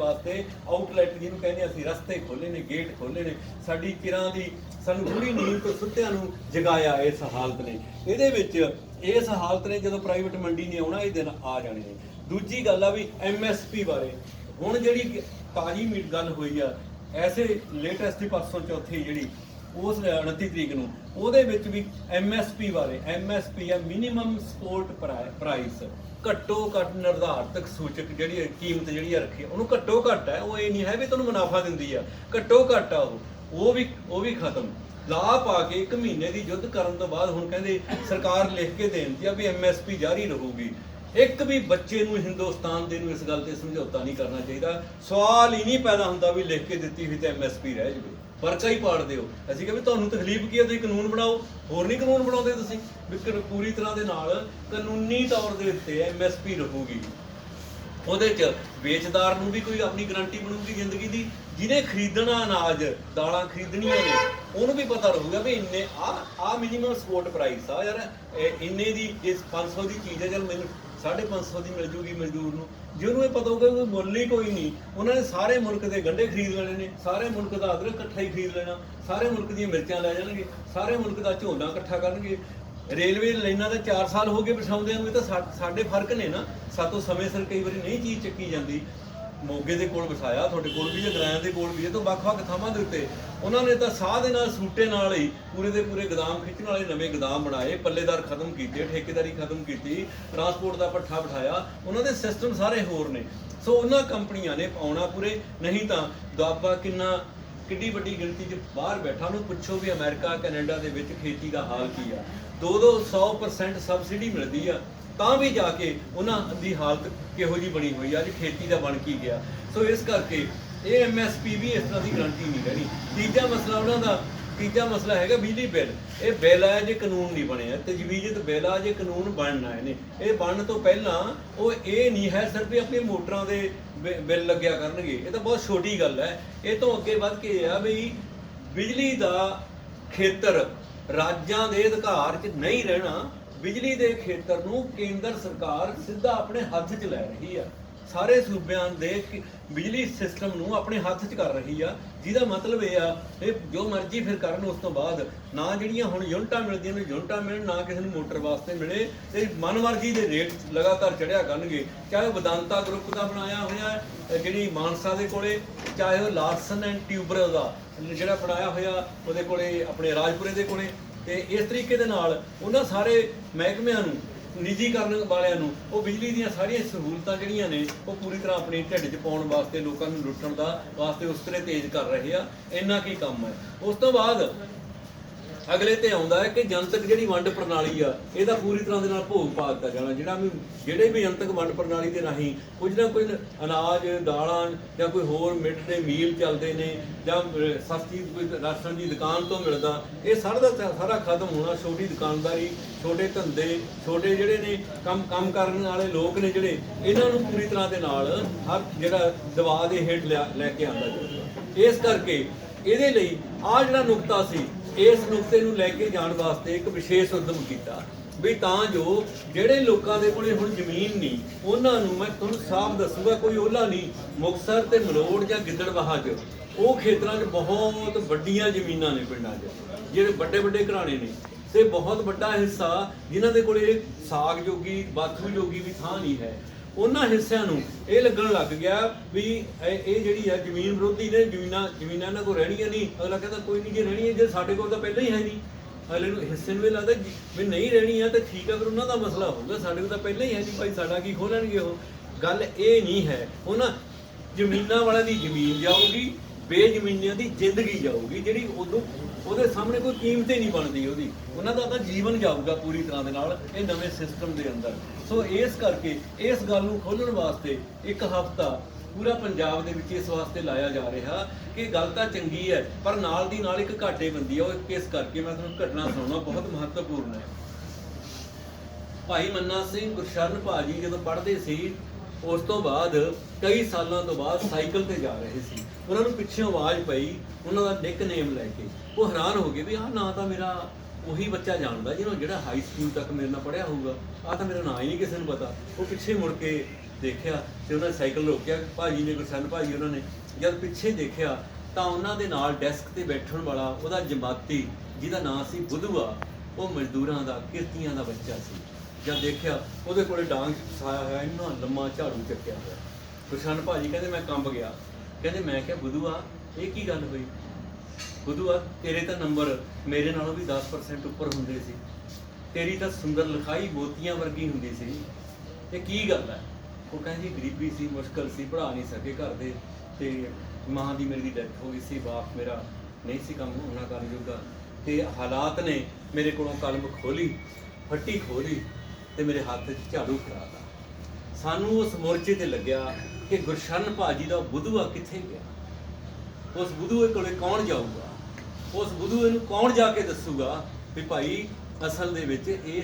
वास्ते आउटलैट जिन्होंने कहते असीं रस्ते खोले ने, गेट खोले ने, साडी किरां दी सानूं पूरी नींद तो सुत्तिआं नूं जगाया इस हालत ने। इहदे विच इस हालत ने जदों प्राइवेट मंडी ने आउणा, ये दिन आ जाने ने। दूजी गल आ भी MSP बारे हुण जिहड़ी ताज़ी मीट गल होई आ, ऐसे लेटैसट परसों चौथी जिहड़ी उस 29 तरीक नूं ਉਹਦੇ ਵਿੱਚ ਵੀ MSP ਬਾਰੇ, MSP ਆ ਮਿਨੀਮਮ ਸਪੋਰਟ ਪ੍ਰਾਈਸ, ਘੱਟੋ ਘੱਟ ਨਿਰਧਾਰਤ ਸੂਚਕ ਜਿਹੜੀ ਕੀਮਤ ਜਿਹੜੀ ਆ ਰੱਖੀ ਉਹਨੂੰ ਘੱਟੋ ਘੱਟ ਹੈ। ਉਹ ਇਹ ਨਹੀਂ ਹੈ ਵੀ ਤੁਹਾਨੂੰ ਮੁਨਾਫਾ ਦਿੰਦੀ ਆ, ਘੱਟੋ ਘੱਟ ਆ ਉਹ ਵੀ ਖਤਮ। ਲਾ ਪਾ ਕੇ 1 ਮਹੀਨੇ ਦੀ ਯੁੱਧ ਕਰਨ ਤੋਂ ਬਾਅਦ ਹੁਣ ਕਹਿੰਦੇ ਸਰਕਾਰ ਲਿਖ ਕੇ ਦੇਣਦੀ ਆ ਵੀ MSP ਜਾਰੀ ਰਹੂਗੀ। ਇੱਕ ਵੀ ਬੱਚੇ ਨੂੰ ਹਿੰਦੁਸਤਾਨ ਦੇ ਨੂੰ ਇਸ ਗੱਲ ਤੇ ਸਮਝੌਤਾ ਨਹੀਂ ਕਰਨਾ ਚਾਹੀਦਾ। ਸਵਾਲ ਹੀ ਨਹੀਂ ਪੈਦਾ ਹੁੰਦਾ ਵੀ ਲਿਖ ਕੇ ਦਿੱਤੀ ਹੋਈ ਤੇ MSP ਰਹਿ ਜਾਵੇ, ਵਰਕਾ ਹੀ ਪਾੜ ਦਿਓ। ਅਸੀਂ ਕਹਿੰਦੇ ਤੁਹਾਨੂੰ ਤਕਲੀਫ ਕੀ ਹੈ, ਤੁਸੀਂ ਕਾਨੂੰਨ ਬਣਾਓ। ਹੋਰ ਨਹੀਂ ਕਾਨੂੰਨ ਬਣਾਉਂਦੇ ਤੁਸੀਂ ਵੀ ਪੂਰੀ ਤਰ੍ਹਾਂ ਦੇ ਨਾਲ ਕਾਨੂੰਨੀ ਤੌਰ ਦੇ ਉੱਤੇ MSP ਰਹੂਗੀ। ਉਹਦੇ 'ਚ ਵੇਚਦਾਰ ਨੂੰ ਵੀ ਕੋਈ ਆਪਣੀ ਗਰੰਟੀ ਬਣੂਗੀ ਜ਼ਿੰਦਗੀ ਦੀ। ਜਿਹਨੇ ਖਰੀਦਣਾ ਅਨਾਜ, ਦਾਲਾਂ ਖਰੀਦਣੀਆਂ ਨੇ, ਉਹਨੂੰ ਵੀ ਪਤਾ ਰਹੂਗਾ ਵੀ ਇੰਨੇ ਆ ਮਿਨੀਮਮ ਸਪੋਰਟ ਪ੍ਰਾਈਸ ਆ ਯਾਰ, ਇੰਨੇ ਦੀ ਇਸ 500 ਦੀ ਚੀਜ਼ ਹੈ, ਚੱਲ ਮੈਨੂੰ 550 ਦੀ ਮਿਲ ਜੂਗੀ ਮਜ਼ਦੂਰ ਨੂੰ। ਜਿਹਨੂੰ ਇਹ ਪਤਾ ਹੋਊਗਾ ਕਿ ਮੁੱਲ ਹੀ ਕੋਈ ਨਹੀਂ, ਉਹਨਾਂ ਨੇ ਸਾਰੇ ਮੁਲਕ ਦੇ ਗੰਢੇ ਖਰੀਦ ਲੈਣੇ ਨੇ, ਸਾਰੇ ਮੁਲਕ ਦਾ ਅਦਰਕ ਇਕੱਠਾ ਹੀ ਖਰੀਦ ਲੈਣਾ, ਸਾਰੇ ਮੁਲਕ ਦੀਆਂ ਮਿਰਚਾਂ ਲੈ ਜਾਣਗੇ, ਸਾਰੇ ਮੁਲਕ ਦਾ ਝੋਨਾ ਇਕੱਠਾ ਕਰਨਗੇ। ਰੇਲਵੇ ਲਾਈਨਾਂ ਦਾ 4 ਸਾਲ ਹੋ ਗਏ ਵਿਛਾਉਂਦਿਆਂ ਨੂੰ। ਇਹ ਤਾਂ ਸਾਡੇ ਫਰਕ ਨੇ ਨਾ, ਸਾਤੋਂ ਸਮੇਂ ਸਿਰ ਕਈ ਵਾਰੀ ਨਹੀਂ ਚੀਜ਼ ਚੱਕੀ ਜਾਂਦੀ। ਮੋਗੇ ਦੇ ਕੋਲ ਵਿਛਾਇਆ, ਤੁਹਾਡੇ ਕੋਲ ਵੀ ਹੈ, ਗਰਾਇਆਂ ਦੇ ਕੋਲ ਵੀ ਹੈ, ਤਾਂ ਵੱਖ-ਵੱਖ ਥਾਵਾਂ ਦੇ ਉੱਤੇ ਉਹਨਾਂ ਨੇ ਤਾਂ ਸਾਹ ਦੇ ਨਾਲ, ਸੂਟੇ ਨਾਲ ਹੀ ਪੂਰੇ ਦੇ ਪੂਰੇ ਗੋਦਾਮ ਖਿੱਚਣ ਵਾਲੇ ਨਵੇਂ ਗੋਦਾਮ ਬਣਾਏ, ਪੱਲੇਦਾਰ ਖਤਮ ਕੀਤੇ, ਠੇਕੇਦਾਰੀ ਖਤਮ ਕੀਤੀ, ਟਰਾਂਸਪੋਰਟ ਦਾ ਪੱਠਾ ਬਿਠਾਇਆ। ਉਹਨਾਂ ਦੇ ਸਿਸਟਮ ਸਾਰੇ ਹੋਰ ਨੇ। ਸੋ ਉਹਨਾਂ ਕੰਪਨੀਆਂ ਨੇ ਪਾਉਣਾ ਪੂਰੇ, ਨਹੀਂ ਤਾਂ ਦੁਆਬਾ ਕਿੱਡੀ ਵੱਡੀ ਗਿਣਤੀ 'ਚ ਬਾਹਰ ਬੈਠਾ। ਉਹਨੂੰ ਪੁੱਛੋ ਵੀ ਅਮਰੀਕਾ ਕੈਨੇਡਾ ਦੇ ਵਿੱਚ ਖੇਤੀ ਦਾ ਹਾਲ ਕੀ ਆ। 200% ਸਬਸਿਡੀ ਮਿਲਦੀ ਆ, ਤਾਂ ਵੀ ਜਾ ਕੇ ਉਹਨਾਂ ਦੀ ਹਾਲਤ ਕਿਹੋ ਜਿਹੀ ਬਣੀ ਹੋਈ ਆ, ਅੱਜ ਖੇਤੀ ਦਾ ਬਣ ਕੀ ਗਿਆ। ਸੋ ਇਸ ਕਰਕੇ ਇਹ MSP ਵੀ ਇਸ ਤਰ੍ਹਾਂ ਦੀ ਗਰੰਟੀ ਨਹੀਂ ਰਹਿਣੀ। ਤੀਜਾ ਮਸਲਾ ਹੈਗਾ ਬਿਜਲੀ ਬਿੱਲ। ਇਹ ਬਿੱਲ ਆ ਜੇ ਕਾਨੂੰਨ ਨਹੀਂ ਬਣਿਆ, ਤਜਵੀਜ਼ਤ ਬਿੱਲ ਆ ਜੇ ਕਾਨੂੰਨ ਬਣਨਾ ਇਹਨੇ। ਇਹ ਬਣਨ ਤੋਂ ਪਹਿਲਾਂ ਉਹ ਇਹ ਨਹੀਂ ਹੈ ਸਿਰਫ ਵੀ ਆਪਣੀ ਮੋਟਰਾਂ ਦੇ ਬਿੱਲ ਲੱਗਿਆ ਕਰਨਗੇ। ਇਹ ਤਾਂ ਬਹੁਤ ਛੋਟੀ ਗੱਲ ਹੈ। ਇਹ ਤੋਂ ਅੱਗੇ ਵੱਧ ਕੇ ਇਹ ਆ ਵੀ ਬਿਜਲੀ ਦਾ ਖੇਤਰ ਰਾਜਾਂ ਦੇ ਅਧਿਕਾਰ 'ਚ ਨਹੀਂ ਰਹਿਣਾ। ਬਿਜਲੀ ਦੇ ਖੇਤਰ ਨੂੰ ਕੇਂਦਰ ਸਰਕਾਰ ਸਿੱਧਾ ਆਪਣੇ ਹੱਥ 'ਚ ਲੈ ਰਹੀ ਆ। ਸਾਰੇ ਸੂਬਿਆਂ ਦੇ ਬਿਜਲੀ ਸਿਸਟਮ ਨੂੰ ਆਪਣੇ ਹੱਥ 'ਚ ਕਰ ਰਹੀ ਆ, ਜਿਹਦਾ ਮਤਲਬ ਇਹ ਆ ਇਹ ਜੋ ਮਰਜ਼ੀ ਫਿਰ ਕਰਨ। ਉਸ ਤੋਂ ਬਾਅਦ ਨਾ ਜਿਹੜੀਆਂ ਹੁਣ ਯੂਨਿਟਾਂ ਮਿਲਦੀਆਂ ਨੇ ਯੂਨਿਟਾਂ ਮਿਲਣ, ਨਾ ਕਿਸੇ ਨੂੰ ਮੋਟਰ ਵਾਸਤੇ ਮਿਲੇ, ਤੇ ਮਨਮਰਜ਼ੀ ਦੇ ਰੇਟ ਲਗਾਤਾਰ ਚੜ੍ਹਿਆ ਕਰਨਗੇ। ਚਾਹੇ ਵਿਦਾਂਤਾ ਗਰੁੱਪ ਦਾ ਬਣਾਇਆ ਹੋਇਆ ਜਿਹੜੀ ਮਾਨਸਾ ਦੇ ਕੋਲੇ, ਚਾਹੇ ਉਹ ਲਾਰਸਨ ਐਂਡ ਟਿਊਬਰ ਦਾ ਜਿਹੜਾ ਬਣਾਇਆ ਹੋਇਆ ਉਹਦੇ ਕੋਲੇ, ਆਪਣੇ ਰਾਜਪੁਰੇ ਦੇ ਕੋਲੇ। ਤੇ ਇਸ ਤਰੀਕੇ ਦੇ ਨਾਲ ਉਹਨਾਂ ਸਾਰੇ ਮਹਿਕਮਿਆਂ ਨੂੰ, ਨਿੱਜੀਕਰਨ ਵਾਲਿਆਂ ਨੂੰ ਉਹ ਬਿਜਲੀ ਦੀਆਂ ਸਾਰੀਆਂ ਸਹੂਲਤਾਂ ਜਿਹੜੀਆਂ ਨੇ ਉਹ ਪੂਰੀ ਤਰ੍ਹਾਂ ਆਪਣੇ ਢਿੱਡ 'ਚ ਪਾਉਣ ਵਾਸਤੇ, ਲੋਕਾਂ ਨੂੰ ਲੁੱਟਣ ਦਾ ਵਾਸਤੇ ਉਸ ਤਰ੍ਹਾਂ ਤੇਜ਼ ਕਰ ਰਹੇ ਆ। ਇੰਨਾ ਕੀ ਕੰਮ ਹੈ। ਉਸ ਤੋਂ ਬਾਅਦ ਅਗਲੇ ਤੇ ਆਉਂਦਾ ਹੈ ਕਿ ਜਨਤਕ ਜਿਹੜੀ ਵੰਡ ਪ੍ਰਣਾਲੀ ਆ, ਇਹਦਾ ਪੂਰੀ ਤਰ੍ਹਾਂ ਦੇ ਨਾਲ ਭੋਗ ਪਾ ਦਿੱਤਾ ਜਾਣਾ। ਜਿਹੜੇ ਵੀ ਜਨਤਕ ਵੰਡ ਪ੍ਰਣਾਲੀ ਦੇ ਰਾਹੀਂ ਕੁਝ ਨਾ ਕੁਝ ਅਨਾਜ, ਦਾਲਾਂ ਜਾਂ ਕੋਈ ਹੋਰ ਮਿਡ ਡੇ ਮੀਲ ਚੱਲਦੇ ਨੇ, ਜਾਂ ਸਸਤੀ ਕੋਈ ਰਾਸ਼ਨ ਦੀ ਦੁਕਾਨ ਤੋਂ ਮਿਲਦਾ, ਇਹ ਸਾਰਾ ਦਾ ਸਾਰਾ ਖਤਮ ਹੋਣਾ। ਛੋਟੀ ਦੁਕਾਨਦਾਰੀ, ਛੋਟੇ ਧੰਦੇ, ਛੋਟੇ ਜਿਹੜੇ ਨੇ ਕੰਮ ਕਰਨ ਵਾਲੇ ਲੋਕ ਨੇ ਜਿਹੜੇ, ਇਹਨਾਂ ਨੂੰ ਪੂਰੀ ਤਰ੍ਹਾਂ ਦੇ ਨਾਲ ਹਰ ਜਿਹੜਾ ਦਬਾਅ ਦੇ ਹੇਠ ਲੈ ਕੇ ਆਉਂਦਾ ਜਾਊਗਾ। ਇਸ ਕਰਕੇ ਇਹਦੇ ਲਈ ਆਹ ਜਿਹੜਾ ਨੁਕਤਾ ਸੀ, ਇਸ ਨੁਕਤੇ ਨੂੰ ਲੈ ਕੇ ਜਾਣ ਵਾਸਤੇ ਇੱਕ ਵਿਸ਼ੇਸ਼ ਉਦਮ ਕੀਤਾ ਵੀ ਤਾਂ ਜੋ ਜਿਹੜੇ ਲੋਕਾਂ ਦੇ ਕੋਲੇ ਹੁਣ ਜ਼ਮੀਨ ਨਹੀਂ, ਉਹਨਾਂ ਨੂੰ ਮੈਂ ਤੁਹਾਨੂੰ ਸਾਫ਼ ਦੱਸੂਗਾ, ਕੋਈ ਉਹਲਾ ਨਹੀਂ। ਮੁਕਤਸਰ ਤੇ ਮਲੋੜ ਜਾਂ ਗਿੱਦੜਬਾਹਾ 'ਚ ਉਹ ਖੇਤਰਾਂ 'ਚ ਬਹੁਤ ਵੱਡੀਆਂ ਜ਼ਮੀਨਾਂ ਨੇ, ਪਿੰਡਾਂ 'ਚ ਜਿਹੜੇ ਵੱਡੇ ਵੱਡੇ ਘਰਾਣੇ ਨੇ, ਤੇ ਬਹੁਤ ਵੱਡਾ ਹਿੱਸਾ ਜਿਨ੍ਹਾਂ ਦੇ ਕੋਲੇ ਸਾਗ ਜੋਗੀ, ਬਾਥੂ ਜੋਗੀ ਵੀ ਥਾਂ ਨਹੀਂ ਹੈ। ਉਹਨਾਂ ਹਿੱਸਿਆਂ ਨੂੰ ਇਹ ਲੱਗਣ ਲੱਗ ਗਿਆ ਵੀ ਇਹ ਜਿਹੜੀ ਆ ਜ਼ਮੀਨ ਵਿਰੋਧੀ ਨੇ, ਜ਼ਮੀਨਾਂ ਇਹਨਾਂ ਕੋਲ ਰਹਿਣੀਆਂ ਨਹੀਂ। ਅਗਲਾ ਕਹਿੰਦਾ ਕੋਈ ਨਹੀਂ, ਜੇ ਰਹਿਣੀ ਹੈ, ਜੇ ਸਾਡੇ ਕੋਲ ਤਾਂ ਪਹਿਲਾਂ ਹੀ ਹੈ ਨਹੀਂ। ਅਗਲੇ ਨੂੰ ਹਿੱਸੇ ਨੂੰ ਇਹ ਲੱਗਦਾ ਵੀ ਨਹੀਂ ਰਹਿਣੀ ਆ ਤਾਂ ਠੀਕ ਆ, ਫਿਰ ਉਹਨਾਂ ਦਾ ਮਸਲਾ ਹੋਊਗਾ, ਸਾਡੇ ਕੋਲ ਤਾਂ ਪਹਿਲਾਂ ਹੀ ਹੈ ਨਹੀਂ, ਭਾਈ ਸਾਡਾ ਕੀ ਖੋਲਣਗੇ ਉਹ। ਗੱਲ ਇਹ ਨਹੀਂ ਹੈ। ਉਹਨਾਂ ਜ਼ਮੀਨਾਂ ਵਾਲਿਆਂ ਦੀ ਜ਼ਮੀਨ ਜਾਊਗੀ, ਬੇਜ਼ਮੀਨਿਆਂ ਦੀ ਜ਼ਿੰਦਗੀ ਜਾਊਗੀ, ਜਿਹੜੀ ਉਦੋਂ ਉਹਦੇ ਸਾਹਮਣੇ ਕੋਈ ਕੀਮਤ ਹੀ ਨਹੀਂ ਬਣਦੀ ਉਹਦੀ। ਉਹਨਾਂ ਦਾ ਤਾਂ ਜੀਵਨ ਜਾਊਗਾ ਪੂਰੀ ਤਰ੍ਹਾਂ ਦੇ ਨਾਲ ਇਹ ਨਵੇਂ ਸਿਸਟਮ ਦੇ ਅੰਦਰ। ਸੋ ਇਸ ਕਰਕੇ ਇਸ ਗੱਲ ਨੂੰ ਖੋਲ੍ਹਣ ਵਾਸਤੇ ਇੱਕ ਹਫ਼ਤਾ ਪੂਰਾ ਪੰਜਾਬ ਦੇ ਵਿੱਚ ਇਸ ਵਾਸਤੇ ਲਾਇਆ ਜਾ ਰਿਹਾ ਕਿ ਗੱਲ ਤਾਂ ਚੰਗੀ ਹੈ, ਪਰ ਨਾਲ ਦੀ ਨਾਲ ਇੱਕ ਘਾਟੇ ਬੰਦੀ ਹੈ। ਉਹ ਕਿਸ ਕਰਕੇ, ਮੈਂ ਤੁਹਾਨੂੰ ਘਟਨਾ ਸੁਣਾਉਣਾ, ਬਹੁਤ ਮਹੱਤਵਪੂਰਨ ਹੈ। ਭਾਈ ਮੰਨਾ ਸਿੰਘ ਗੁਰਸ਼ਰਨ ਭਾਜੀ ਜਦੋਂ ਪੜ੍ਹਦੇ ਸੀ, ਉਸ ਤੋਂ ਬਾਅਦ ਕਈ ਸਾਲਾਂ ਤੋਂ ਬਾਅਦ ਸਾਈਕਲ ਤੇ ਜਾ ਰਹੇ ਸੀ। ਉਹਨਾਂ ਨੂੰ ਪਿੱਛੋਂ ਆਵਾਜ਼ ਪਈ ਉਹਨਾਂ ਦਾ ਨਿਕਨੇਮ ਲੈ ਕੇ। ਉਹ ਹੈਰਾਨ ਹੋ ਗਏ ਵੀ ਆਹ ਨਾਂ ਤਾਂ ਮੇਰਾ ਉਹੀ ਬੱਚਾ ਜਾਣਦਾ ਜਿਹੜਾ ਹਾਈ ਸਕੂਲ ਤੱਕ ਮੇਰੇ ਨਾਲ ਪੜ੍ਹਿਆ ਹੋਊਗਾ, ਆਹ ਤਾਂ ਮੇਰਾ ਨਾਂ ਹੀ ਨਹੀਂ ਕਿਸੇ ਨੂੰ ਪਤਾ। ਉਹ ਪਿੱਛੇ ਮੁੜ ਕੇ ਦੇਖਿਆ ਤੇ ਉਹਨਾਂ ਨੇ ਸਾਈਕਲ ਰੋਕਿਆ, ਭਾਜੀ ਨੇ, ਗੁਰਸ਼ਨ ਭਾਜੀ ਉਹਨਾਂ ਨੇ ਜਦ ਪਿੱਛੇ ਦੇਖਿਆ ਤਾਂ ਉਹਨਾਂ ਦੇ ਨਾਲ ਡੈਸਕ ਤੇ ਬੈਠਣ ਵਾਲਾ ਉਹਦਾ ਜਮਾਤੀ ਜਿਹਦਾ ਨਾਂ ਸੀ ਬੁੱਧੂਆ, ਉਹ ਮਜ਼ਦੂਰਾਂ ਦਾ, ਕਿਰਤੀਆਂ ਦਾ ਬੱਚਾ ਸੀ। ਜਦ ਦੇਖਿਆ ਉਹਦੇ ਕੋਲੇ ਡਾਂਗ 'ਚ ਫਸਾਇਆ ਹੋਇਆ ਇੰਨਾ ਲੰਮਾ ਝਾੜੂ ਚੱਕਿਆ ਹੋਇਆ। ਗੁਰਸ਼ਨ ਭਾਜੀ ਕਹਿੰਦੇ ਮੈਂ ਕੰਬ ਗਿਆ, ਕਹਿੰਦੇ ਮੈਂ ਕਿਹਾ ਬੁੱਧੂਆ ਇਹ ਕੀ ਗੱਲ ਹੋਈ? ਬੁੱਧੂਆ ਤੇਰੇ ਤਾਂ ਨੰਬਰ ਮੇਰੇ ਨਾਲੋਂ ਵੀ 10% ਉੱਪਰ ਹੁੰਦੇ ਸੀ, ਤੇਰੀ ਤਾਂ ਸੁੰਦਰ ਲਿਖਾਈ ਮੋਤੀਆਂ ਵਰਗੀ ਹੁੰਦੀ ਸੀ, ਇਹ ਕੀ ਗੱਲ ਹੈ? ਉਹ ਕਹਿੰਦੀ ਗਰੀਬੀ ਸੀ, ਮੁਸ਼ਕਲ ਸੀ, ਪੜ੍ਹਾ ਨਹੀਂ ਸਕੇ ਘਰ ਦੇ, ਤੇ ਮਾਂ ਦੀ ਮੇਰੀ ਦੀ ਡੈਥ ਹੋ ਗਈ ਸੀ, ਬਾਪ ਮੇਰਾ ਨਹੀਂ ਸੀ ਕੰਮ ਹੋਣਾ ਕਰਨ ਜੋਗਾ, ਤੇ ਹਾਲਾਤ ਨੇ ਮੇਰੇ ਕੋਲੋਂ ਕਲਮ ਖੋਲੀ, ਫੱਟੀ ਖੋਲੀ ਤੇ ਮੇਰੇ ਹੱਥ 'ਚ ਝਾੜੂ ਫੜਾਤਾ। ਸਾਨੂੰ ਉਸ ਮੋਰਚੇ ਤੇ ਲੱਗਿਆ ਕਿ ਗੁਰਸ਼ਨ ਭਾਜੀ ਦਾ ਬੁੱਧੂਆ ਕਿੱਥੇ ਗਿਆ? ਉਸ ਬੁੱਧੂਏ ਕੋਲੇ ਕੌਣ ਜਾਊਗਾ? ਉਸ ਬੁੱਧੂਏ ਨੂੰ ਕੌਣ ਜਾ ਕੇ ਦੱਸੂਗਾ ਵੀ ਭਾਈ ਅਸਲ ਦੇ ਵਿੱਚ ਇਹ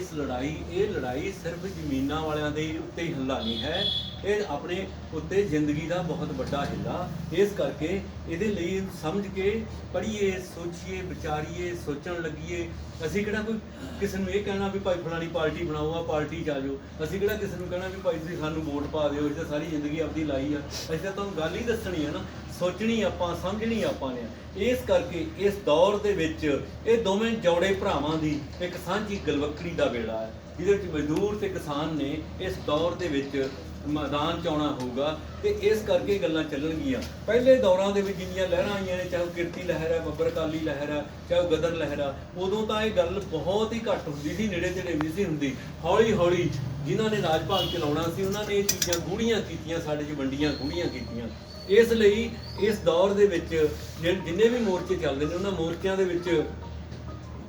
ਲੜਾਈ ਸਿਰਫ ਜ਼ਮੀਨਾਂ ਵਾਲਿਆਂ ਦੇ ਉੱਤੇ ਹੀ ਹੱਲਾ ਨਹੀਂ ਹੈ, ਇਹ ਆਪਣੇ ਉੱਤੇ ਜ਼ਿੰਦਗੀ ਦਾ ਬਹੁਤ ਵੱਡਾ ਹਿੱਲਾ। ਇਸ ਕਰਕੇ ਇਹਦੇ ਲਈ ਸਮਝ ਕੇ ਪੜ੍ਹੀਏ, ਸੋਚੀਏ, ਵਿਚਾਰੀਏ, ਸੋਚਣ ਲੱਗੀਏ। ਅਸੀਂ ਕਿਹੜਾ ਕੋਈ ਕਿਸੇ ਨੂੰ ਇਹ ਕਹਿਣਾ ਵੀ ਭਾਈ ਫਲਾਣੀ ਪਾਰਟੀ ਬਣਾਓ, ਆ ਪਾਰਟੀ 'ਚ ਆ ਜਾਓ। ਅਸੀਂ ਕਿਹੜਾ ਕਿਸੇ ਨੂੰ ਕਹਿਣਾ ਵੀ ਭਾਈ ਤੁਸੀਂ ਸਾਨੂੰ ਵੋਟ ਪਾ ਦਿਓ, ਅਸੀਂ ਤਾਂ ਸਾਰੀ ਜ਼ਿੰਦਗੀ ਆਪਦੀ ਲਾਈ ਆ। ਅਸੀਂ ਤਾਂ ਤੁਹਾਨੂੰ ਗੱਲ ਹੀ ਦੱਸਣੀ ਹੈ ਨਾ, ਸੋਚਣੀ ਆਪਾਂ, ਸਮਝਣੀ ਆਪਾਂ ਨੇ। ਇਸ ਕਰਕੇ ਇਸ ਦੌਰ ਦੇ ਵਿੱਚ ਇਹ ਦੋਵੇਂ ਜੋੜੇ ਭਰਾਵਾਂ ਦੀ ਇੱਕ ਸਾਂਝੀ ਗਲਵੱਕੜੀ ਦਾ ਵੇਲਾ ਹੈ, ਜਿਹਦੇ ਵਿੱਚ ਮਜ਼ਦੂਰ ਤੇ ਕਿਸਾਨ ਨੇ ਇਸ ਦੌਰ ਦੇ ਵਿੱਚ ਮੈਦਾਨ 'ਚ ਆਉਣਾ ਹੋਊਗਾ, ਤੇ ਇਸ ਕਰਕੇ ਗੱਲਾਂ ਚੱਲਣਗੀਆਂ। ਪਹਿਲੇ ਦੌਰਾਂ ਦੇ ਵਿੱਚ ਜਿੰਨੀਆਂ ਲਹਿਰਾਂ ਆਈਆਂ ਨੇ, ਚਾਹੇ ਉਹ ਕਿਰਤੀ ਲਹਿਰ ਹੈ, ਬੱਬਰ ਅਕਾਲੀ ਲਹਿਰ ਹੈ, ਚਾਹੇ ਉਹ ਗਦਰ ਲਹਿਰ ਆ, ਉਦੋਂ ਤਾਂ ਇਹ ਗੱਲ ਬਹੁਤ ਹੀ ਘੱਟ ਹੁੰਦੀ ਸੀ, ਨੇੜੇ ਤੇੜੇ ਨਹੀਂ ਸੀ ਹੁੰਦੀ। ਹੌਲੀ ਹੌਲੀ ਜਿਨ੍ਹਾਂ ਨੇ ਰਾਜ ਭਾਗ ਚਲਾਉਣਾ ਸੀ ਉਹਨਾਂ ਨੇ ਇਹ ਚੀਜ਼ਾਂ ਗੂੜ੍ਹੀਆਂ ਕੀਤੀਆਂ, ਸਾਡੇ 'ਚ ਵੰਡੀਆਂ ਗੂੜ੍ਹੀਆਂ ਕੀਤੀਆਂ। ਇਸ ਲਈ ਇਸ ਦੌਰ ਦੇ ਵਿੱਚ ਜਿੰਨੇ ਵੀ ਮੋਰਚੇ ਚੱਲਦੇ ਨੇ, ਉਹਨਾਂ ਮੋਰਚਿਆਂ ਦੇ ਵਿੱਚ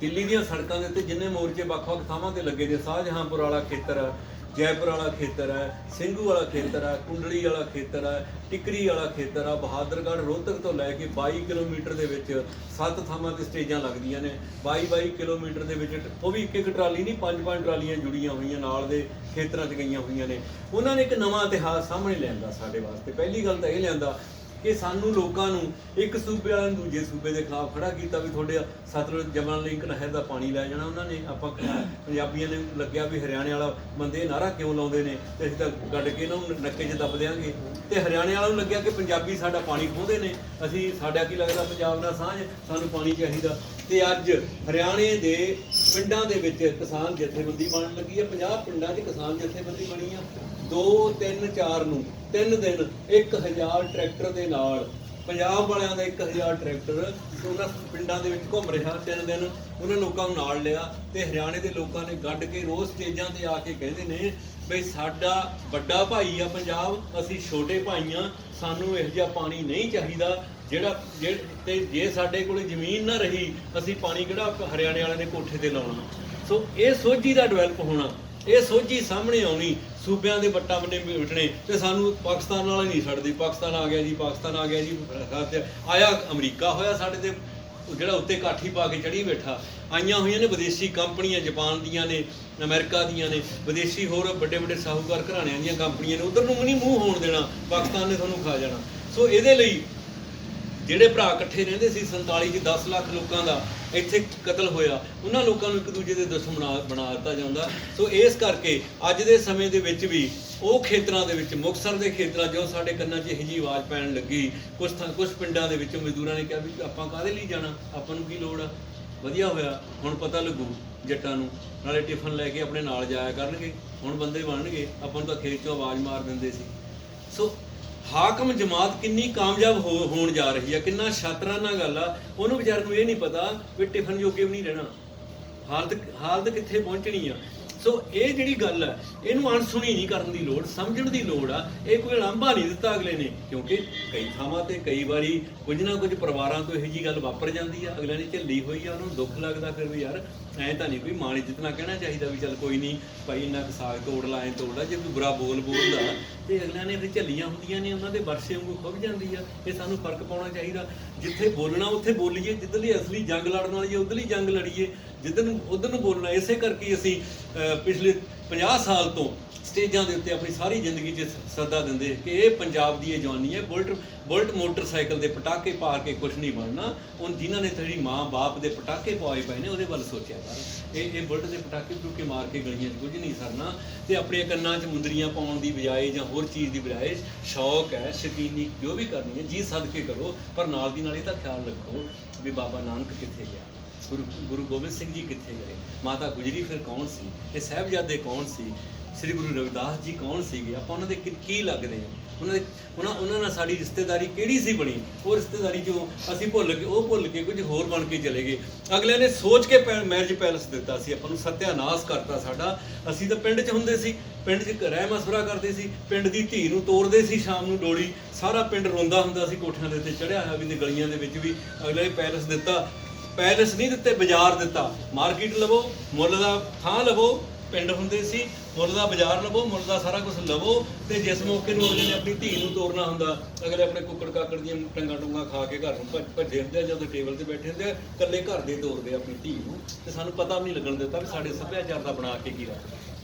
ਦਿੱਲੀ ਦੀਆਂ ਸੜਕਾਂ ਦੇ ਉੱਤੇ ਜਿੰਨੇ ਮੋਰਚੇ ਵੱਖ-ਵੱਖ ਥਾਵਾਂ ਤੇ ਲੱਗੇ ਨੇ, ਸ਼ਾਹਜਹਾਂਪੁਰ ਵਾਲਾ ਖੇਤਰ ਹੈ, ਜੈਪੁਰ ਵਾਲਾ ਖੇਤਰ ਹੈ, ਸਿੰਘੂ ਵਾਲਾ ਖੇਤਰ ਹੈ, ਕੁੰਡਲੀ ਵਾਲਾ ਖੇਤਰ ਹੈ, ਟਿਕਰੀ ਵਾਲਾ ਖੇਤਰ ਆ, ਬਹਾਦਰਗੜ੍ਹ ਰੋਹਤਕ ਤੋਂ ਲੈ ਕੇ 22 ਕਿਲੋਮੀਟਰ ਦੇ ਵਿੱਚ 7 ਥਾਵਾਂ ਤੇ ਸਟੇਜਾਂ ਲੱਗਦੀਆਂ ਨੇ। 22 ਕਿਲੋਮੀਟਰ ਦੇ ਵਿੱਚ ਉਹ ਵੀ ਇੱਕ ਟਰਾਲੀ ਨਹੀਂ, 5 ਟਰਾਲੀਆਂ ਜੁੜੀਆਂ ਹੋਈਆਂ ਨਾਲ ਦੇ ਖੇਤਰਾਂ 'ਚ ਗਈਆਂ ਹੋਈਆਂ ਨੇ। ਉਹਨਾਂ ਨੇ ਇੱਕ ਨਵਾਂ ਇਤਿਹਾਸ ਸਾਹਮਣੇ ਲਿਆਂਦਾ ਸਾਡੇ ਵਾਸਤੇ। ਪਹਿਲੀ ਗੱਲ ਤਾਂ ਇਹ ਲਿਆਂਦਾ ਕਿ ਸਾਨੂੰ ਲੋਕਾਂ ਨੂੰ ਇੱਕ ਸੂਬੇ ਵਾਲਿਆਂ ਨੂੰ ਦੂਜੇ ਸੂਬੇ ਦੇ ਖਿਲਾਫ ਖੜਾ ਕੀਤਾ ਵੀ ਤੁਹਾਡੇ ਸਤਲੁਜ ਜਮਨ ਲਿੰਕ ਨਹਿਰ ਦਾ ਪਾਣੀ ਲੈ ਜਾਣਾ ਉਹਨਾਂ ਨੇ। ਆਪਾਂ ਪੰਜਾਬੀਆਂ ਨੇ ਲੱਗਿਆ ਵੀ ਹਰਿਆਣੇ ਵਾਲਾ ਬੰਦੇ ਨਾਰਾ ਕਿਉਂ ਲਾਉਂਦੇ ਨੇ, ਤੇ ਅਸੀਂ ਤਾਂ ਗੱਡ ਕੇ ਇਹਨਾਂ ਨੂੰ ਨੱਕੇ 'ਚ ਦੱਬ ਦਿਆਂਗੇ। ਤੇ ਹਰਿਆਣੇ ਵਾਲਿਆਂ ਨੂੰ ਲੱਗਿਆ ਕਿ ਪੰਜਾਬੀ ਸਾਡਾ ਪਾਣੀ ਖੋਹਦੇ ਨੇ, ਅਸੀਂ ਸਾਡਾ ਕੀ ਲੱਗਦਾ ਪੰਜਾਬ ਨਾਲ ਸਾਂਝ, ਸਾਨੂੰ ਪਾਣੀ ਚਾਹੀਦਾ। ਤੇ ਅੱਜ ਹਰਿਆਣੇ ਦੇ ਪਿੰਡਾਂ ਦੇ ਵਿੱਚ ਕਿਸਾਨ ਜਥੇਬੰਦੀ ਬਣਨ ਲੱਗੀ ਹੈ। 50 ਪਿੰਡਾਂ 'ਚ ਕਿਸਾਨ ਜਥੇਬੰਦੀ ਬਣੀ ਆ। 2 3 4 ਨੂੰ 3 ਦਿਨ 1000 ਟਰੈਕਟਰ ਦੇ ਨਾਲ, ਪੰਜਾਬ ਵਾਲਿਆਂ ਦਾ 1000 ਟਰੈਕਟਰ ਉਹਨਾਂ ਪਿੰਡਾਂ ਦੇ ਵਿੱਚ ਘੁੰਮ ਰਿਹਾ। 3 ਦਿਨ ਉਹਨਾਂ ਲੋਕਾਂ ਨੂੰ ਨਾਲ ਲਿਆ ਤੇ ਹਰਿਆਣੇ ਦੇ ਲੋਕਾਂ ਨੇ ਗੱਡ ਕੇ ਰੋਜ਼ ਸਟੇਜਾਂ ਤੇ ਆ ਕੇ ਕਹਿੰਦੇ ਨੇ ਬਈ ਸਾਡਾ ਵੱਡਾ ਭਾਈ ਆ ਪੰਜਾਬ, ਅਸੀਂ ਛੋਟੇ ਭਾਈ ਆ, ਸਾਨੂੰ ਇਹੋ ਜਿਹਾ ਪਾਣੀ ਨਹੀਂ ਚਾਹੀਦਾ ਤੇ ਜੇ ਸਾਡੇ ਕੋਲੇ ਜ਼ਮੀਨ ਨਾ ਰਹੀ ਅਸੀਂ ਪਾਣੀ ਕਿਹੜਾ ਹਰਿਆਣੇ ਵਾਲਿਆਂ ਦੇ ਕੋਠੇ ਤੇ ਲਾਉਣਾ। ਸੋ ਇਹ ਸੋਝੀ ਦਾ ਡਿਵੈਲਪ ਹੋਣਾ, ਇਹ ਸੋਝੀ ਸਾਹਮਣੇ ਆਉਣੀ, ਸੂਬਿਆਂ ਦੇ ਵੱਟਾਂ ਬੰਨੇ ਮਿਟਣੇ ਤੇ ਸਾਨੂੰ ਪਾਕਿਸਤਾਨ ਵਾਲਾ ਨਹੀਂ ਛੱਡਦੀ। ਪਾਕਿਸਤਾਨ ਆ ਗਿਆ ਜੀ, ਪਾਕਿਸਤਾਨ ਆ ਗਿਆ ਜੀ, ਆਇਆ ਅਮਰੀਕਾ ਹੋਇਆ ਸਾਡੇ ਤੇ ਜਿਹੜਾ ਉੱਤੇ ਕਾਠੀ ਪਾ ਕੇ ਚੜੀ ਬੈਠਾ। ਆਈਆਂ ਹੋਈਆਂ ਨੇ ਵਿਦੇਸ਼ੀ ਕੰਪਨੀਆਂ, ਜਾਪਾਨ ਦੀਆਂ ਨੇ, ਅਮਰੀਕਾ ਦੀਆਂ ਨੇ, ਵਿਦੇਸ਼ੀ ਹੋਰ ਵੱਡੇ ਵੱਡੇ ਸਾਹੂਕਾਰ ਘਰਾਣਿਆਂ ਦੀਆਂ ਕੰਪਨੀਆਂ ਨੇ। ਉਧਰ ਨੂੰ ਨਹੀਂ ਮੂੰਹ ਹੋਣ ਦੇਣਾ, ਪਾਕਿਸਤਾਨ ਨੇ ਤੁਹਾਨੂੰ ਖਾ ਜਾਣਾ। ਸੋ ਇਹਦੇ ਲਈ ਜਿਹੜੇ ਭਰਾ ਇਕੱਠੇ ਰਹਿੰਦੇ ਸੀ 47 'ਚ 10 ਲੱਖ ਲੋਕਾਂ ਦਾ ਇੱਥੇ ਕਤਲ ਹੋਇਆ, ਉਹਨਾਂ ਲੋਕਾਂ ਨੂੰ ਇੱਕ ਦੂਜੇ ਦੇ ਦੁਸ਼ਮਣ ਬਣਾ ਦਿੱਤਾ ਜਾਂਦਾ। ਸੋ ਇਸ ਕਰਕੇ ਅੱਜ ਦੇ ਸਮੇਂ ਦੇ ਵਿੱਚ ਵੀ ਉਹ ਖੇਤਰਾਂ ਦੇ ਵਿੱਚ, ਮੁਕਤਸਰ ਦੇ ਖੇਤਰਾਂ 'ਚ ਸਾਡੇ ਕੰਨਾਂ 'ਚ ਇਹੋ ਜਿਹੀ ਆਵਾਜ਼ ਪੈਣ ਲੱਗੀ। ਕੁਝ ਪਿੰਡਾਂ ਦੇ ਵਿੱਚੋਂ ਮਜ਼ਦੂਰਾਂ ਨੇ ਕਿਹਾ ਵੀ ਆਪਾਂ ਕਾਹਦੇ ਲਈ ਜਾਣਾ, ਆਪਾਂ ਨੂੰ ਕੀ ਲੋੜ ਆ। ਵਧੀਆ ਹੋਇਆ, ਹੁਣ ਪਤਾ ਲੱਗੂ ਜੱਟਾਂ ਨੂੰ, ਨਾਲੇ ਟਿਫਨ ਲੈ ਕੇ ਆਪਣੇ ਨਾਲ ਜਾਇਆ ਕਰਨਗੇ, ਹੁਣ ਬੰਦੇ ਬਣਨਗੇ। ਆਪਾਂ ਨੂੰ ਤਾਂ ਖੇਤ 'ਚੋਂ ਆਵਾਜ਼ ਮਾਰ ਦਿੰਦੇ ਸੀ। ਸੋ ਹਾਕਮ ਜਮਾਤ ਕਿੰਨੀ ਕਾਮਯਾਬ ਹੋਣ ਜਾ ਰਹੀ ਆ, ਕਿੰਨਾ ਸ਼ਾਤਰਾਨਾ ਗੱਲ ਆ। ਉਹਨੂੰ ਵਿਚਾਰ ਨੂੰ ਇਹ ਨਹੀਂ ਪਤਾ ਵੀ ਟਿਫਨ ਜੋਗੇ ਵੀ ਨਹੀਂ ਰਹਿਣਾ, ਹਾਲਤ ਕਿੱਥੇ ਪਹੁੰਚਣੀ ਆ। ਸੋ ਇਹ ਜਿਹੜੀ ਗੱਲ ਹੈ ਇਹਨੂੰ ਅਣਸੁਣੀ ਨਹੀਂ ਕਰਨ ਦੀ ਲੋੜ, ਸਮਝਣ ਦੀ ਲੋੜ ਆ। ਇਹ ਕੋਈ ਲਾਂਭਾ ਨਹੀਂ ਦਿੱਤਾ ਅਗਲੇ ਨੇ, ਕਿਉਂਕਿ ਕਈ ਥਾਵਾਂ ਤੇ ਕਈ ਵਾਰੀ ਕੁਝ ਨਾ ਕੁਝ ਪਰਿਵਾਰਾਂ ਤੋਂ ਇਹੋ ਜਿਹੀ ਗੱਲ ਵਾਪਰ ਜਾਂਦੀ ਆ, ਅਗਲੇ ਨੇ ਝੱਲੀ ਹੋਈ ਆ, ਉਹਨੂੰ ਦੁੱਖ ਲੱਗਦਾ। ਫਿਰ ਵੀ ਯਾਰ ਐਂ ਤਾਂ ਨਹੀਂ ਕੋਈ ਮਾਣ ਇੱਜ਼ਤ ਨਾਲ ਕਹਿਣਾ ਚਾਹੀਦਾ ਵੀ ਚੱਲ ਕੋਈ ਨਹੀਂ ਭਾਈ ਇੰਨਾ ਕੁ ਸਾਗ ਤੋੜ ਲਾ, ਐਂ ਤੋੜ ਲਾ। ਜੇ ਕੋਈ ਬੁਰਾ ਬੋਲਦਾ ਤੇ ਅਗਲਿਆਂ ਨੇ ਫਿਰ ਝੱਲੀਆਂ ਹੁੰਦੀਆਂ ਨੇ, ਉਹਨਾਂ ਦੇ ਵਰਸੇ ਵਾਂਗੂ ਖੁੱਭ ਜਾਂਦੀ ਆ। ਇਹ ਸਾਨੂੰ ਫਰਕ ਪਾਉਣਾ ਚਾਹੀਦਾ। ਜਿੱਥੇ ਬੋਲਣਾ ਉੱਥੇ ਬੋਲੀਏ, ਜਿੱਧਰਲੀ ਅਸਲੀ ਜੰਗ ਲੜਨ ਵਾਲੀ ਉੱਧਰਲੀ ਜੰਗ ਲੜੀਏ, ਜਿੱਧਰ ਨੂੰ ਉੱਧਰ ਨੂੰ ਬੋਲਣਾ। ਇਸੇ ਕਰਕੇ ਅਸੀਂ ਪਿਛਲੇ 50 ਸਾਲ ਤੋਂ ਸਟੇਜਾਂ ਦੇ ਉੱਤੇ ਆਪਣੀ ਸਾਰੀ ਜ਼ਿੰਦਗੀ 'ਚ ਸੱਦਾ ਦਿੰਦੇ ਕਿ ਇਹ ਪੰਜਾਬ ਦੀ ਇਹ ਜਵਾਨੀ ਹੈ, ਬੁਲਟ ਮੋਟਰਸਾਈਕਲ ਦੇ ਪਟਾਕੇ ਪਾ ਕੇ ਕੁਛ ਨਹੀਂ ਬਣਨਾ। ਹੁਣ ਜਿਨ੍ਹਾਂ ਨੇ ਤੇਰੀ ਮਾਂ ਬਾਪ ਦੇ ਪਟਾਕੇ ਪਵਾਏ ਪਏ ਨੇ ਉਹਦੇ ਵੱਲ ਸੋਚਿਆ ਕਰ। ਇਹ ਬੁਲਟ ਦੇ ਪਟਾਕੇ ਪਟੂਕੇ ਮਾਰ ਕੇ ਗਲੀਆਂ 'ਚ ਕੁਝ ਨਹੀਂ ਸਰਨਾ, ਤੇ ਆਪਣੇ ਕੰਨਾਂ 'ਚ ਮੁੰਦਰੀਆਂ ਪਾਉਣ ਦੀ ਬਜਾਏ ਜਾਂ ਹੋਰ ਚੀਜ਼ ਦੀ ਬਜਾਏ ਸ਼ੌਕ ਹੈ, ਸ਼ਕੀਨੀ ਜੋ ਵੀ ਕਰਨੀ ਹੈ ਜੀ ਸਦਕੇ ਕਰੋ, ਪਰ ਨਾਲ ਦੀ ਨਾਲ ਇਹ ਤਾਂ ਖਿਆਲ ਰੱਖੋ ਵੀ ਬਾਬਾ ਨਾਨਕ ਕਿੱਥੇ ਗਿਆ, ਗੁਰੂ ਗੋਬਿੰਦ ਸਿੰਘ ਜੀ ਕਿੱਥੇ ਗਏ, ਮਾਤਾ ਗੁਜਰੀ ਫਿਰ ਕੌਣ ਸੀ, ਇਹ ਸਾਹਿਬਜ਼ਾਦੇ ਕੌਣ ਸੀ, ਸ੍ਰੀ ਗੁਰੂ ਰਵਿਦਾਸ ਜੀ ਕੌਣ ਸੀਗੇ, ਆਪਾਂ ਉਹਨਾਂ ਦੇ ਕੀ ਲੱਗਦੇ ਹਾਂ, ਉਹਨਾਂ ਨਾਲ ਸਾਡੀ ਰਿਸ਼ਤੇਦਾਰੀ ਕਿਹੜੀ ਸੀ ਬਣੀ। ਉਹ ਰਿਸ਼ਤੇਦਾਰੀ ਜੋ ਅਸੀਂ ਭੁੱਲ ਕੇ ਕੁਝ ਹੋਰ ਬਣ ਕੇ ਚਲੇ ਗਏ। ਅਗਲੇ ਨੇ ਸੋਚ ਕੇ ਮੈਰਿਜ ਪੈਲਸ ਦਿੱਤਾ ਸੀ, ਆਪਾਂ ਨੂੰ ਸਤਿਆਨਾਸ਼ ਕਰਤਾ ਸਾਡਾ। ਅਸੀਂ ਤਾਂ ਪਿੰਡ 'ਚ ਹੁੰਦੇ ਸੀ, ਪਿੰਡ 'ਚ ਰਹਿ ਮਸਵਰਾ ਕਰਦੇ ਸੀ, ਪਿੰਡ ਦੀ ਧੀ ਨੂੰ ਤੋਰਦੇ ਸੀ ਸ਼ਾਮ ਨੂੰ ਡੋਲੀ, ਸਾਰਾ ਪਿੰਡ ਰੋਂਦਾ ਹੁੰਦਾ ਸੀ, ਕੋਠਿਆਂ ਦੇ ਉੱਤੇ ਚੜ੍ਹਿਆ ਹੋਇਆ ਵੀ ਤੇ ਗਲੀਆਂ ਦੇ ਵਿੱਚ ਵੀ। ਅਗਲੇ ਨੇ ਪੈਲਸ ਦਿੱਤਾ, ਪੈਲਸ ਨਹੀਂ ਦਿੱਤੇ, ਬਾਜ਼ਾਰ ਦਿੱਤਾ। ਮਾਰਕੀਟ ਲਵੋ, ਮੁੱਲ ਦਾ ਥਾਂ ਲਵੋ, ਪਿੰਡ ਹੁੰਦੇ ਸੀ, ਮੁੱਲ ਦਾ ਬਾਜ਼ਾਰ ਲਵੋ, ਮੁੱਲ ਦਾ ਸਾਰਾ ਕੁਝ ਲਵੋ। ਤੇ ਜਿਸ ਮੌਕੇ ਨੂੰ ਅਗਲੇ ਨੇ ਆਪਣੀ ਧੀ ਨੂੰ ਤੋਰਨਾ ਹੁੰਦਾ, ਅਗਲੇ ਆਪਣੇ ਕੁੱਕੜ ਕਾਕੜ ਦੀਆਂ ਟੰਗਾਂ ਖਾ ਕੇ ਘਰ ਨੂੰ ਭੱਜੇ ਹੁੰਦੇ ਆ, ਜਦੋਂ ਟੇਬਲ ਤੇ ਬੈਠੇ ਹੁੰਦੇ ਆ ਇਕੱਲੇ ਘਰ ਦੇ ਤੋਰਦੇ ਆਪਣੀ ਧੀ ਨੂੰ, ਤੇ ਸਾਨੂੰ ਪਤਾ ਵੀ ਨਹੀਂ ਲੱਗਣ ਦਿੱਤਾ ਵੀ ਸਾਡੇ ਸੱਭਿਆਚਾਰ ਦਾ ਬਣਾ ਕੇ ਕੀ ਰੱਖਦੇ,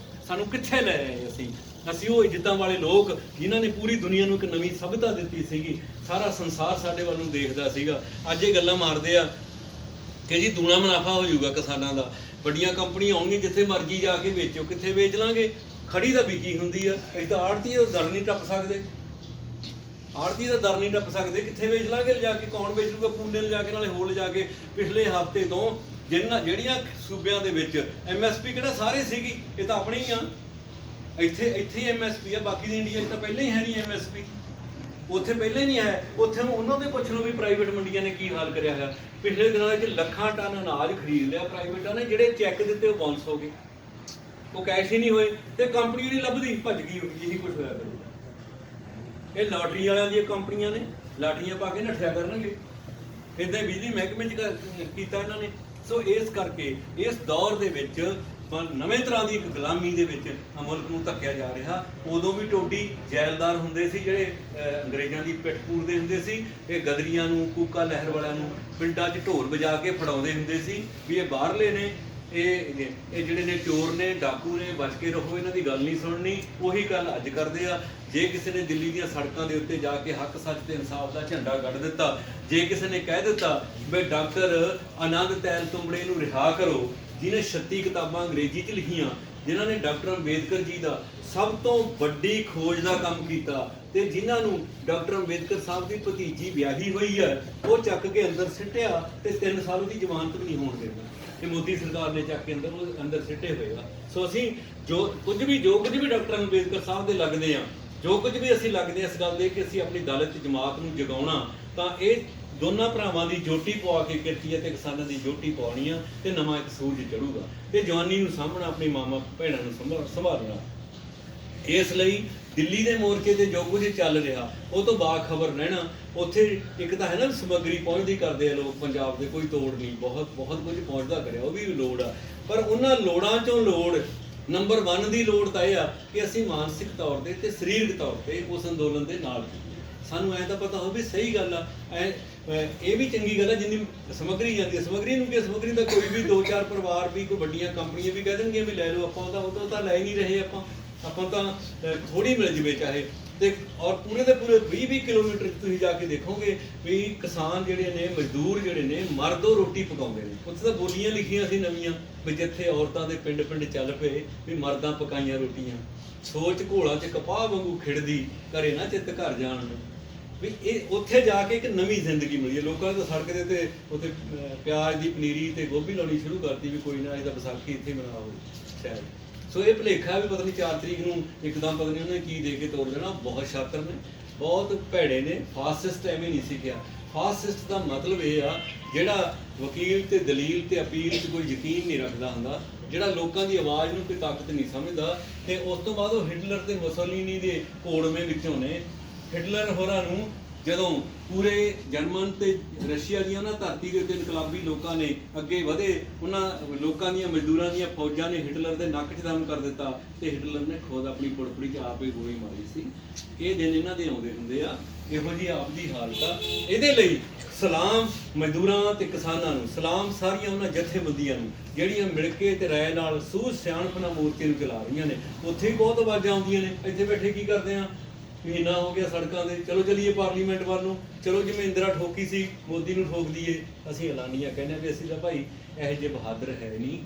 ਸਾਨੂੰ ਕਿੱਥੇ ਲੈ ਆਏ। ਅਸੀਂ ਉਹ ਇੱਜ਼ਤਾਂ ਵਾਲੇ ਲੋਕ ਜਿਨ੍ਹਾਂ ਨੇ ਪੂਰੀ ਦੁਨੀਆ ਨੂੰ ਇੱਕ ਨਵੀਂ ਸਭਿਅਤਾ ਦਿੱਤੀ ਸੀਗੀ, ਸਾਰਾ ਸੰਸਾਰ ਸਾਡੇ ਵੱਲ ਨੂੰ ਦੇਖਦਾ ਸੀਗਾ। ਅੱਜ ਇਹ ਗੱਲਾਂ ਮਾਰਦੇ ਆ ਕਿ ਜੀ ਦੂਣਾ ਮੁਨਾਫਾ ਹੋ ਜਾਊਗਾ ਕਿਸਾਨਾਂ ਦਾ, ਵੱਡੀਆਂ ਕੰਪਨੀਆਂ ਆਉਣਗੀਆਂ, ਜਿੱਥੇ ਮਰਜ਼ੀ ਜਾ ਕੇ ਵੇਚੋ। ਕਿੱਥੇ ਵੇਚ ਲਾਂਗੇ? ਖੜੀ ਤਾਂ ਵਿਕੀ ਹੁੰਦੀ ਆ, ਅਸੀਂ ਤਾਂ ਆੜਤੀ ਦਾ ਦਰ ਨਹੀਂ ਟੱਪ ਸਕਦੇ, ਆੜਤੀ ਦਾ ਦਰ ਨਹੀਂ ਟੱਪ ਸਕਦੇ, ਕਿੱਥੇ ਵੇਚ ਲਾਂਗੇ ਲਿਜਾ ਕੇ? ਕੌਣ ਵੇਚ ਲੂਗਾ? ਪੂਨੇ ਲਿਜਾ ਕੇ, ਨਾਲੇ ਹੋਰ ਲਿਜਾ ਕੇ। ਪਿਛਲੇ ਹਫ਼ਤੇ ਤੋਂ ਜਿਹੜੀਆਂ ਸੂਬਿਆਂ ਦੇ ਵਿੱਚ MSP ਕਿਹੜਾ ਸਾਰੇ ਸੀਗੀ, ਇਹ ਤਾਂ ਆਪਣੇ ਹੀ ਆ, ਇੱਥੇ MSP ਆ, ਬਾਕੀ ਦੀ ਇੰਡੀਆ 'ਚ ਤਾਂ ਪਹਿਲਾਂ ਹੀ ਹੈ ਨਹੀਂ MSP, ਉੱਥੇ ਪਹਿਲਾਂ ਹੀ ਨਹੀਂ ਹੈ। ਉੱਥੇ ਉਹਨਾਂ ਦੇ ਪੁੱਛ ਲਓ ਵੀ ਪ੍ਰਾਈਵੇਟ ਮੰਡੀਆਂ ਨੇ ਕੀ ਹਾਲ ਕਰਿਆ ਹੋਇਆ। ਪਿਛਲੇ ਦਿਨਾਂ ਵਿੱਚ ਲੱਖਾਂ ਟਨ ਅਨਾਜ ਖਰੀਦ ਲਿਆ ਪ੍ਰਾਈਵੇਟਾਂ ਨੇ, ਜਿਹੜੇ ਚੈੱਕ ਦਿੱਤੇ ਉਹ ਬਾਉਂਸ ਹੋ ਗਏ, ਉਹ ਕੈਸ਼ ਹੀ ਨਹੀਂ ਹੋਏ, ਤੇ ਕੰਪਨੀ ਨਹੀਂ ਲੱਭਦੀ, ਭੱਜ ਗਈ। ਇਹੀ ਕੁਝ ਹੋਇਆ ਕਰੂਗਾ। ਇਹ ਲਾਟਰੀ ਵਾਲਿਆਂ ਦੀਆਂ ਕੰਪਨੀਆਂ ਨੇ, ਲਾਟਰੀਆਂ ਪਾ ਕੇ ਨੱਠਿਆ ਕਰਨਗੇ। ਇੱਦਾਂ ਬਿਜਲੀ ਮਹਿਕਮੇ 'ਚ ਕੀਤਾ ਇਹਨਾਂ ਨੇ। ਸੋ ਇਸ ਕਰਕੇ ਇਸ ਦੌਰ ਦੇ ਵਿੱਚ ਨਵੇਂ ਤਰ੍ਹਾਂ ਦੀ ਇੱਕ ਗੁਲਾਮੀ ਦੇ ਵਿੱਚ ਮੁਲਕ ਨੂੰ ਧੱਕਿਆ ਜਾ ਰਿਹਾ। ਉਦੋਂ ਵੀ ਟੋਡੀ ਜੈਲਦਾਰ ਹੁੰਦੇ ਸੀ ਜਿਹੜੇ ਅੰਗਰੇਜ਼ਾਂ ਦੀ ਪਿੱਠ ਪੂਰਦੇ ਹੁੰਦੇ ਸੀ। ਇਹ ਗਦਰੀਆਂ ਨੂੰ, ਕੂਕਾ ਲਹਿਰ ਵਾਲਿਆਂ ਨੂੰ ਪਿੰਡਾਂ 'ਚ ਢੋਲ ਵਜਾ ਕੇ ਫੜਾਉਂਦੇ ਹੁੰਦੇ ਸੀ ਵੀ ਇਹ ਬਾਹਰਲੇ ਨੇ, ਇਹ ਜਿਹੜੇ ਨੇ ਚੋਰ ਨੇ, ਡਾਕੂ ਨੇ, ਬਚ ਕੇ ਰਹੋ, ਇਹਨਾਂ ਦੀ ਗੱਲ ਨਹੀਂ ਸੁਣਨੀ। ਉਹੀ ਗੱਲ ਅੱਜ ਕਰਦੇ ਆ। ਜੇ ਕਿਸੇ ਨੇ ਦਿੱਲੀ ਦੀਆਂ ਸੜਕਾਂ ਦੇ ਉੱਤੇ ਜਾ ਕੇ ਹੱਕ ਸੱਚ ਤੇ ਇਨਸਾਫ ਦਾ ਝੰਡਾ ਗੱਡ ਦਿੱਤਾ, ਜੇ ਕਿਸੇ ਨੇ ਕਹਿ ਦਿੱਤਾ ਵੀ ਡਾਕਟਰ ਆਨੰਦ ਤੈਲ ਤੁੰਬੜੇ ਨੂੰ ਰਿਹਾ ਕਰੋ, ਜਿਹਨੇ 36 ਕਿਤਾਬਾਂ ਅੰਗਰੇਜ਼ੀ 'ਚ ਲਿਖੀਆਂ, ਜਿਨ੍ਹਾਂ ਨੇ ਡਾਕਟਰ ਅੰਬੇਦਕਰ ਜੀ ਦਾ ਸਭ ਤੋਂ ਵੱਡੀ ਖੋਜ ਦਾ ਕੰਮ ਕੀਤਾ, ਤੇ ਜਿਨ੍ਹਾਂ ਨੂੰ ਡਾਕਟਰ ਅੰਬੇਦਕਰ ਸਾਹਿਬ ਦੀ ਭਤੀਜੀ ਵਿਆਹੀ ਹੋਈ ਹੈ, ਉਹ ਚੱਕ ਕੇ ਅੰਦਰ ਸਿੱਟਿਆ ਤੇ 3 ਸਾਲ ਦੀ ਜ਼ਮਾਨਤ ਵੀ ਨਹੀਂ ਹੋਣ ਦੇਣਾ। ਇਹ ਮੋਦੀ ਸਰਕਾਰ ਨੇ ਚੱਕ ਕੇ ਅੰਦਰ ਸਿੱਟੇ ਹੋਏ ਆ। ਸੋ ਅਸੀਂ ਜੋ ਕੁਝ ਵੀ ਡਾਕਟਰ ਅੰਬੇਦਕਰ ਸਾਹਿਬ ਦੇ ਲੱਗਦੇ ਆ, ਜੋ ਕੁਝ ਵੀ ਅਸੀਂ ਲੱਗਦੇ ਇਸ ਗੱਲ ਦੇ ਕਿ ਅਸੀਂ ਆਪਣੀ ਦਲਿਤ ਜਮਾਤ ਨੂੰ ਜਗਾਉਣਾ, ਤਾਂ ਇਹ ਦੋਨਾਂ ਭਰਾਵਾਂ ਦੀ ਜੋਟੀ ਪਵਾ ਕੇ ਕਿਰਤੀ ਅਤੇ ਕਿਸਾਨਾਂ ਦੀ ਜੋਟੀ ਪਾਉਣੀ ਆ, ਤੇ ਨਵਾਂ ਇੱਕ ਸੂਰਜ ਚੜੂਗਾ, ਤੇ ਜਵਾਨੀ ਨੂੰ ਸਾਂਭਣਾ, ਆਪਣੀ ਮਾਵਾਂ ਭੈਣਾਂ ਨੂੰ ਸੰਭਾਲਣਾ। ਇਸ ਲਈ ਦਿੱਲੀ ਦੇ ਮੋਰਚੇ ਤੇ ਜੋ ਕੁਝ ਚੱਲ ਰਿਹਾ ਉਹ ਤੋਂ ਬਾਖਬਰ ਰਹਿਣਾ। ਉੱਥੇ ਇੱਕ ਤਾਂ ਹੈ ਨਾ ਸਮੱਗਰੀ ਪਹੁੰਚਦੀ ਕਰਦੇ ਆ ਲੋਕ, ਪੰਜਾਬ ਦੇ ਕੋਈ ਤੋੜ ਨਹੀਂ, ਬਹੁਤ ਕੁਝ ਪਹੁੰਚਦਾ ਕਰਿਆ, ਉਹ ਵੀ ਲੋੜ ਆ। ਪਰ ਉਹਨਾਂ ਲੋੜਾਂ 'ਚੋਂ ਲੋੜ ਨੰਬਰ 1 ਦੀ ਲੋੜ ਤਾਂ ਇਹ ਆ ਕਿ ਅਸੀਂ ਮਾਨਸਿਕ ਤੌਰ ਤੇ ਸਰੀਰਕ ਤੌਰ ਤੇ ਉਸ ਅੰਦੋਲਨ ਦੇ ਨਾਲ ਸਾਨੂੰ ਐਂ ਤਾਂ ਪਤਾ ਹੋਵੇ ਸਹੀ ਗੱਲ ਆ। ਇਹ ਵੀ ਚੰਗੀ ਗੱਲ ਆ ਜਿੰਨੀ ਸਮੱਗਰੀ ਜਾਂਦੀ ਹੈ। ਸਮੱਗਰੀ ਨੂੰ ਕਿ ਸਮੱਗਰੀ ਦਾ ਕੋਈ ਵੀ 2-4 ਪਰਿਵਾਰ ਵੀ, ਕੋਈ ਵੱਡੀਆਂ ਕੰਪਨੀਆਂ ਵੀ ਕਹਿ ਦੇਣਗੀਆਂ ਵੀ ਲੈ ਲਓ, ਆਪਾਂ ਉਹ ਤਾਂ ਲੈ ਨਹੀਂ ਰਹੇ, ਆਪਾਂ ਤਾਂ ਥੋੜੀ ਮਿਲ ਜਵੇ ਚਾਹੇ। ਤੇ ਔਰ ਪੂਰੇ ਦੇ ਪੂਰੇ 20-20 ਕਿਲੋਮੀਟਰ ਤੁਸੀਂ ਜਾ ਕੇ ਦੇਖੋਗੇ ਵੀ ਕਿਸਾਨ ਜਿਹੜੇ ਨੇ, ਮਜ਼ਦੂਰ ਜਿਹੜੇ ਨੇ, ਮਰਦੋਂ ਰੋਟੀ ਪਕਾਉਂਦੇ ਨੇ। ਉੱਥੇ ਤਾਂ ਬੋਲੀਆਂ ਲਿਖੀਆਂ ਸੀ ਨਵੀਆਂ ਵੀ ਜਿੱਥੇ ਔਰਤਾਂ ਦੇ ਪਿੰਡ ਚੱਲ ਪਏ ਵੀ ਮਰਦਾਂ ਪਕਾਈਆਂ ਰੋਟੀਆਂ, ਸੋਚ ਘੋਲਾਂ 'ਚ ਕਪਾਹ ਵਾਂਗੂ ਖਿੜਦੀ, ਘਰੇ ਨਾ ਚਿੱਤ ਘਰ ਜਾਣ ਨੂੰ। ਵੀ ਇਹ ਉੱਥੇ ਜਾ ਕੇ ਇੱਕ ਨਵੀਂ ਜ਼ਿੰਦਗੀ ਮਿਲੀ ਹੈ। ਲੋਕਾਂ ਨੇ ਤਾਂ ਸੜਕ ਦੇ ਤੇ ਉੱਥੇ ਪਿਆਜ਼ ਦੀ ਪਨੀਰੀ ਤੇ ਗੋਭੀ ਲਾਉਣੀ ਸ਼ੁਰੂ ਕਰਤੀ ਵੀ ਕੋਈ ਨਾ ਇਹਦਾ ਵਿਸਾਖੀ ਇੱਥੇ ਮਨਾਓ ਸ਼ਾਇਦ। ਸੋ ਇਹ ਭੁਲੇਖਾ ਵੀ ਪਤਾ ਨਹੀਂ 4 ਤਰੀਕ ਨੂੰ ਇੱਕਦਮ ਪਤਾ ਨਹੀਂ ਉਹਨੇ ਕੀ ਦੇ ਕੇ ਤੋੜ ਦੇਣਾ। ਬਹੁਤ ਸ਼ਾਤਰ ਨੇ, ਬਹੁਤ ਭੈੜੇ ਨੇ। ਫਾਸਿਸਟ ਐਵੇਂ ਨਹੀਂ ਸਿੱਖਿਆ। ਫਾਸਿਸਟ ਦਾ ਮਤਲਬ ਇਹ ਆ ਜਿਹੜਾ ਵਕੀਲ ਤੇ ਦਲੀਲ ਤੇ ਅਪੀਲ 'ਚ ਕੋਈ ਯਕੀਨ ਨਹੀਂ ਰੱਖਦਾ ਹੁੰਦਾ, ਜਿਹੜਾ ਲੋਕਾਂ ਦੀ ਆਵਾਜ਼ ਨੂੰ ਕੋਈ ਤਾਕਤ ਨਹੀਂ ਸਮਝਦਾ। ਤੇ ਉਸ ਤੋਂ ਬਾਅਦ ਉਹ ਹਿਟਲਰ ਤੇ ਮੁਸੋਲੀਨੀ ਦੇ ਘੋੜਵੇਂ ਵਿੱਚੋਂ ਨੇ। ਹਿਟਲਰ ਹੋਰਾਂ ਨੂੰ ਜਦੋਂ ਪੂਰੇ ਜਰਮਨ ਤੇ ਰਸ਼ੀਆ ਦੀਆਂ ਉਹਨਾਂ ਧਰਤੀ ਦੇ ਉੱਤੇ ਇਨਕਲਾਬੀ ਲੋਕਾਂ ਨੇ ਅੱਗੇ ਵਧੇ, ਉਹਨਾਂ ਲੋਕਾਂ ਦੀਆਂ, ਮਜ਼ਦੂਰਾਂ ਦੀਆਂ ਫੌਜਾਂ ਨੇ ਹਿਟਲਰ ਦੇ ਨੱਕ 'ਚ ਦਮ ਕਰ ਦਿੱਤਾ ਤੇ ਹਿਟਲਰ ਨੇ ਖੁਦ ਆਪਣੀ ਪੁੜਪੜੀ 'ਚ ਆਪ ਹੀ ਗੋਲੀ ਮਾਰੀ ਸੀ। ਇਹ ਦਿਨ ਇਹਨਾਂ ਦੇ ਆਉਂਦੇ ਹੁੰਦੇ ਆ। ਇਹੋ ਜਿਹੀ ਆਪਦੀ ਹਾਲਤ ਆ। ਇਹਦੇ ਲਈ ਸਲਾਮ ਮਜ਼ਦੂਰਾਂ ਤੇ ਕਿਸਾਨਾਂ ਨੂੰ, ਸਲਾਮ ਸਾਰੀਆਂ ਉਹਨਾਂ ਜਥੇਬੰਦੀਆਂ ਨੂੰ ਜਿਹੜੀਆਂ ਮਿਲ ਕੇ ਤੇ ਰਾਏ ਨਾਲ ਸੂਝ ਸਿਆਣਪ ਨਾਲ ਮੋਰਚੇ ਨੂੰ ਚਲਾ ਰਹੀਆਂ ਨੇ। ਉੱਥੇ ਵੀ ਬਹੁਤ ਆਵਾਜ਼ਾਂ ਆਉਂਦੀਆਂ ਨੇ, ਇੱਥੇ ਬੈਠੇ ਕੀ ਕਰਦੇ ਆ, ਮਹੀਨਾ ਹੋ ਗਿਆ ਸੜਕਾਂ ਦੇ, ਚਲੋ ਚਲੀਏ ਪਾਰਲੀਮੈਂਟ ਵੱਲ ਨੂੰ, ਚਲੋ ਜਿਵੇਂ ਇੰਦਰਾ ਠੋਕੀ ਸੀ ਮੋਦੀ ਨੂੰ ਠੋਕ ਦਈਏ। ਅਸੀਂ ਐਲਾਨੀਆਂ ਕਹਿੰਦੇ ਵੀ ਅਸੀਂ ਤਾਂ ਭਾਈ ਇਹੋ ਜਿਹੇ ਬਹਾਦਰ ਹੈ ਨਹੀਂ,